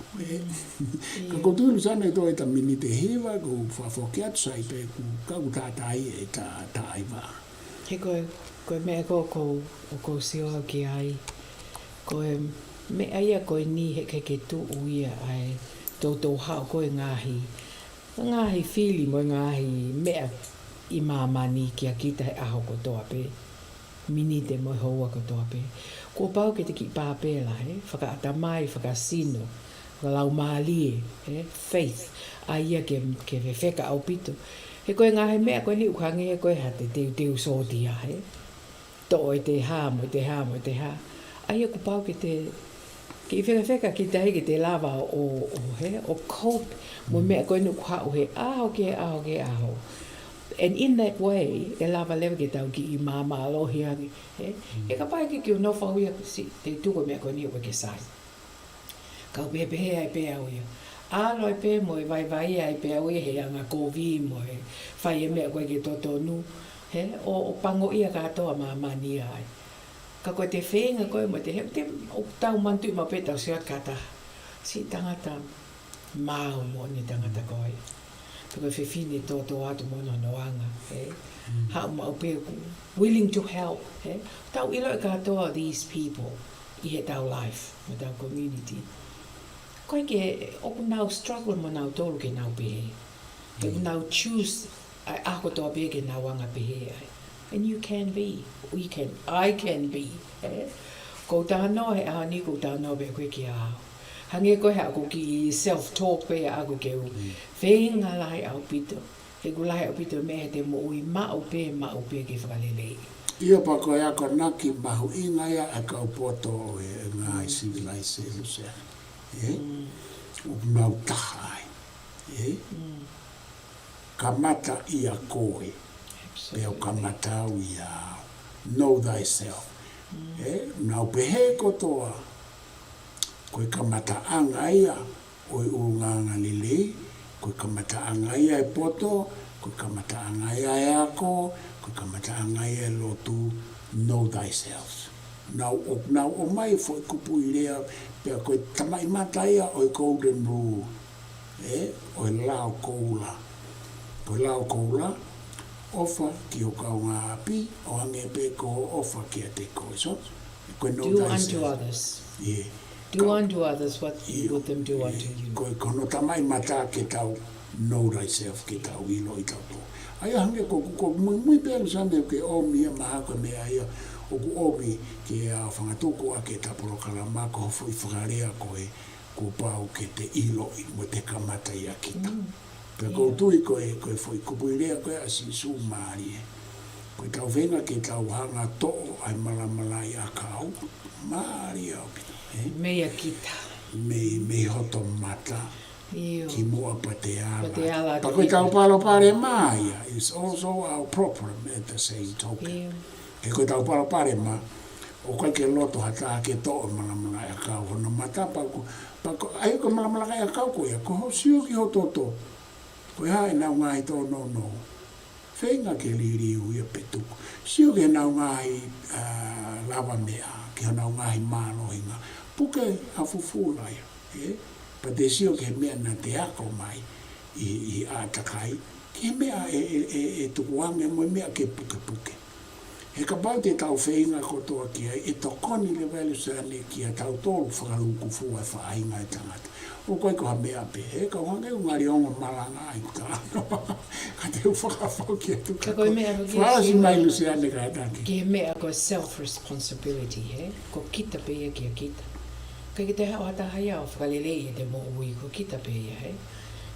Ka ko tūru sana e toi ta mini te hewa ko whawhokiatu sai pe ku kau tātai e tā taiwa. He koe mea ko sioa ki ai. Koe mea ia koe ni he ke tu uia ai toto hao koe ngāhi. Ngāhi whili mo ngāhi mea i māmani ki a kita he aho ko toa pe. Mini te mo hoa ko toa pe. Ko pau ke te ki pāpela he. Whakaata mai, whakasino. Whakalau mālie. Faith. A ia ke whewheka au pito. He koe ngāhi mea koe ni ukhange he koe ha te teu sōtia he. Tō e te hā mo te hā. Aia ko pau ke te ki wheka ki te heke te lava o cope mo mea koe nuku hau he aho ke aho. And in that way, e lava lewa ke tau ki I māma alohi angi. E ka pai ki o no whauia te tuko mea koe ni o ke sai. Kau pehe ai pe au ia. Alo e pe mo e vai ai pe au ia he anga kovi mo e whai e mea koe ke toto nu. O pango ia katoa māmani ai. Ka koe te whenga koe mo te o tau mantu ma pe tau sia kata. Si tangata māo mo ni tangata koe. Koe whiwhine tō atu mono noanga. Hau mau pe willing to help. Tau ilo e katoa these people I he tau life, mo tau community. Koe ke oku nau struggle mo nau tolu ke nau pehe. He nau choose ai ako toa pehe ke nau anga pehe ai. And you can be, I can be. Ko tāno he aha ni ko tāno pe koe ki aho. Hange koe hea ko ki self-talk pe ako ke u. Whenga lahi au pito. He ku lahi au pito me he te mo ui mao pe ke whakalelei. Ia pa koe ako naki mahu inga ia a kau poto e ngāi civilization Luseane. O mau taha ai. Kamata ia koe. Peo kamata au ia. Know thyself. Nau pehe kotoa. Koe kamataanga ia o Ulungaanga lili. Koe kamataanga ia e poto. Koe kamataanga ia e ako. Koe kamataanga ia e lotu. Know thyself. Nau o mai foi kupu I rea. Pea koe tamai mata ia o golden rule. O lao koula. Koe lao koula. Ofa ki o kau ngā api, o hange pe ko ofa ki a te koe. So, do unto others. Yeah. Do unto others what you would them do unto you. Koe kono tamai mata ke tau know thyself ke tau ilo I tau tō. Aia hange ko mui pēr Luseane ke omi a maha koe mea ia o ku omi ke a whangatuko a ke ta Polokalama ko hofo I whakarea koe ko pau ke te ilo I mo te kamata I a kita. Pea kou tui koe foi kupuirea koe a sisu maari e. Koe tau whenga ke tau hanga to'o ai malamalai a kau. Maari au pita. Mea kita. Me hoto mata. ki mua pa te ala. Pa te ala. Pa koe tau palo pare maia is also our problem at the same token. E koe tau palo pare ma, o kai ke loto hata ke to'o malamala e kau hona mata pa ko ai ko malamala e kau ko ia ko hosio ki ho toto. Koe hae nau ngai tō no. Whenga ke liriu ia petuku. Sio ke nau ngai lava mea, ke nau ngai mālohinga. Puke hafufula ia. Pa te sio ke mea na te ako mai i atakai. Ke mea e tuku'anga mo mea ke puke. He ka pau te tau whenga kotoa kia e tokoni le Luseane kia kitautolu whakaluku fua e whaainga e tangata. O koe ko ha mea pehe, ka wange ungari ongo malanga ai kutano. Ka te whakawhau kia tuka. Ka koe mea Whaasi mai Luseane ka ataki. Ke mea ko self-responsibility, he? Ko kita peia kia kita. Ka ki te hao hata hai au whakalelei e te mo ui ko kita peia, he?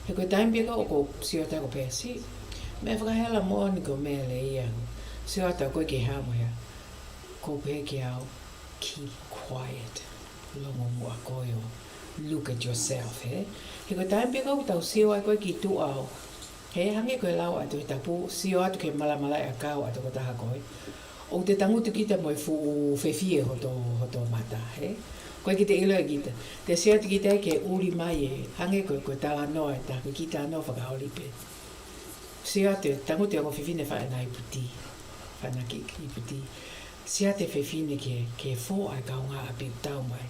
He koe taimpia ko ko siota ko pea si. Mea whakahela mo ni ko mea le ia. Siota koe ke hao moa. Ko pehe ki au, keep quiet. Longo mua koe o. Look at yourself, he? He koe taimpia ko tau sio ai koe ki tu'au. He hange koe lau atu i tapu, sio atu ke malamala e kau atu ko taha koe. O te tangutu kita mo i fu fefie hoto mata, he? Koe ki te ilo e kita. Te sio atu kita e ke uri mai e, hange koe tala noa e taha, kita anō whakaolipe. Sio atu, tangutu e ko fefine whaena i puti. Whaena ki puti. Sio atu fefine ke fō ai kau ngā api tau mai.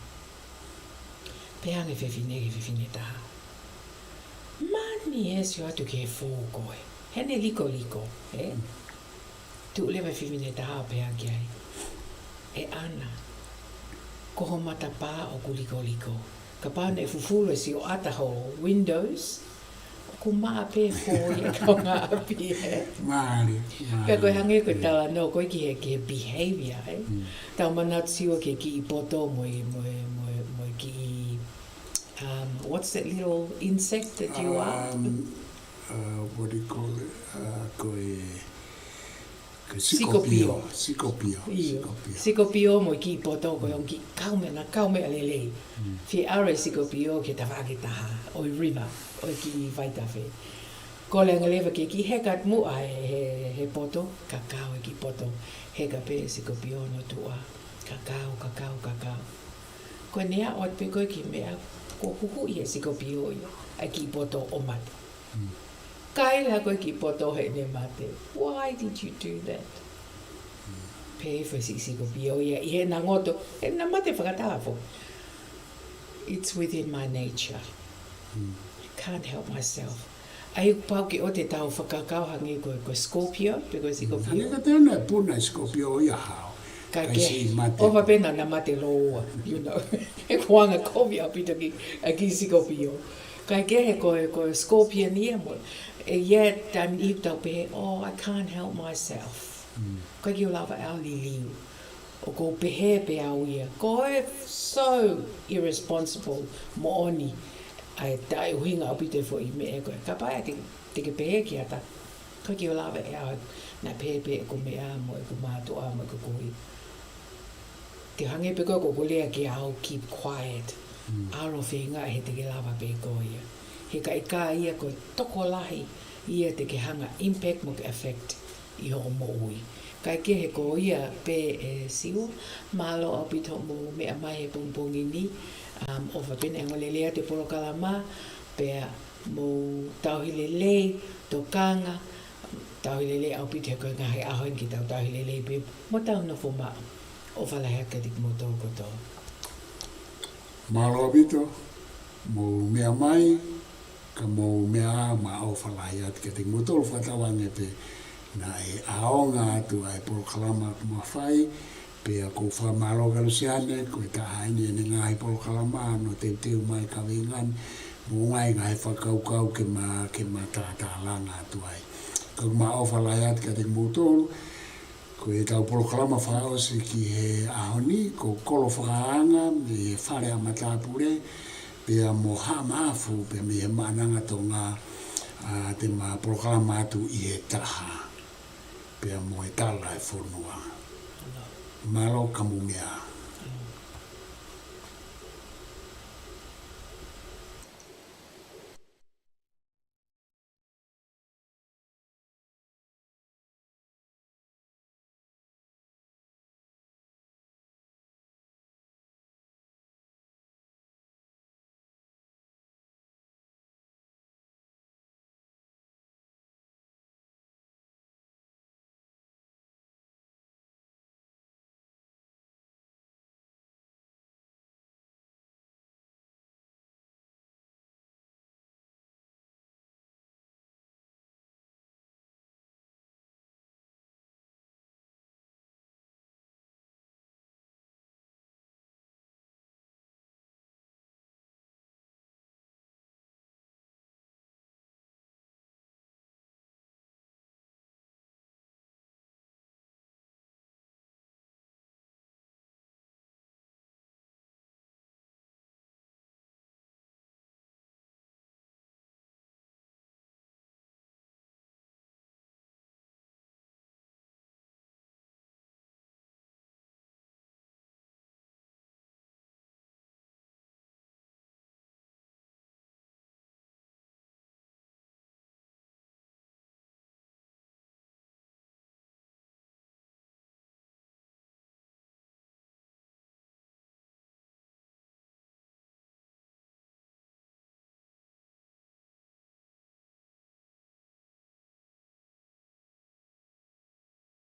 Peange fefine taha. Mani e sio atu ke fō koe. Hene liko, he? Tu lewa fefine taha peange ai. E ana. Koho mata pā o ku liko. Ka pāne fufulo si o ataho Windows. Ku maa pē fō i kau ngā api, he? Maari. Ka koe hange koe tala no, koe ki he ke behavior, he? Tau manat siwa ke ki i poto mo ki i what's that little insect that you are? What do you call it? Sikopio. Sikopio mo ki poto ko yung ki kaume alele. Fi are sikopio ke tawake taha o river o ki vaitafe. Ko le ngaleva ke ki hekat mua he poto kakao ki poto heka pe sikopio no tua. Kakao. Ko nea o pe ko ki mea ko huhu i sikopio ai ki poto o mate. Kai la koe ki poto he ne mate. Why did you do that? Pehe whai sikopio ia. I he na ngoto. E na mate whakatawho. It's within my nature. I can't help myself. Ai pau ki o te tau whakakau hangi koe Scorpio. Pe koe Scorpio. Hangi ka tēnā puna Scorpio ia hao. Kai ke. Owa pena na mate loa. You know. E kuanga kovi apita ki Scorpio. Kai ke he koe Scorpion ia mo. E yet I'm tau pehe, oh, I can't help myself. Kai ki o lava au liliu. O ko pehe pe au ia. Ko e so irresponsible mo oni. Ai tai uhinga apite fo i me e koe. Ka pai te ke pehe ki ata. Kai ki o lava au na pehe ko mea mo e ko matu'a mo e ko koi. Te hange pe koe ko kolea ki au keep quiet. Aro whenga he te ke lava pe ko ia. He ka ika ia ko toko lahi ia te ke hanga impact mo ke effect i ho mo ui. Kai ke he ko ia pe e siu malo au pito mo mea mai he pongpongi ni o whapena ngolelea te Polokalama pe mo tauhilelei tokanga tauhilelei au pito ko ngaahi ahoin ki tauhilelei pe mo tau na fuma o whalaheka dik mo tau koto. Malo pito mo mea mai ka mo mea ma o whalai atu ke te motoro whatawange pe na e aonga atu ai Polokalama mawhai pe a ko whamalo ka Luseane ko e tahaini e ngaahi Polokalama no te teu mai ka wingan mo ngai ngai whakaukau ke ma Tatalanga atu ai ka ma o whalai atu ke te motoro ko e tau Polokalama whaosi ki he ahoni ko kolo whakaanga e whare a matapure pea mo hamafu pe me Ma'ananga tonga te ma Polokalama atu i he taha pea mo e tala e whonua malo kamumea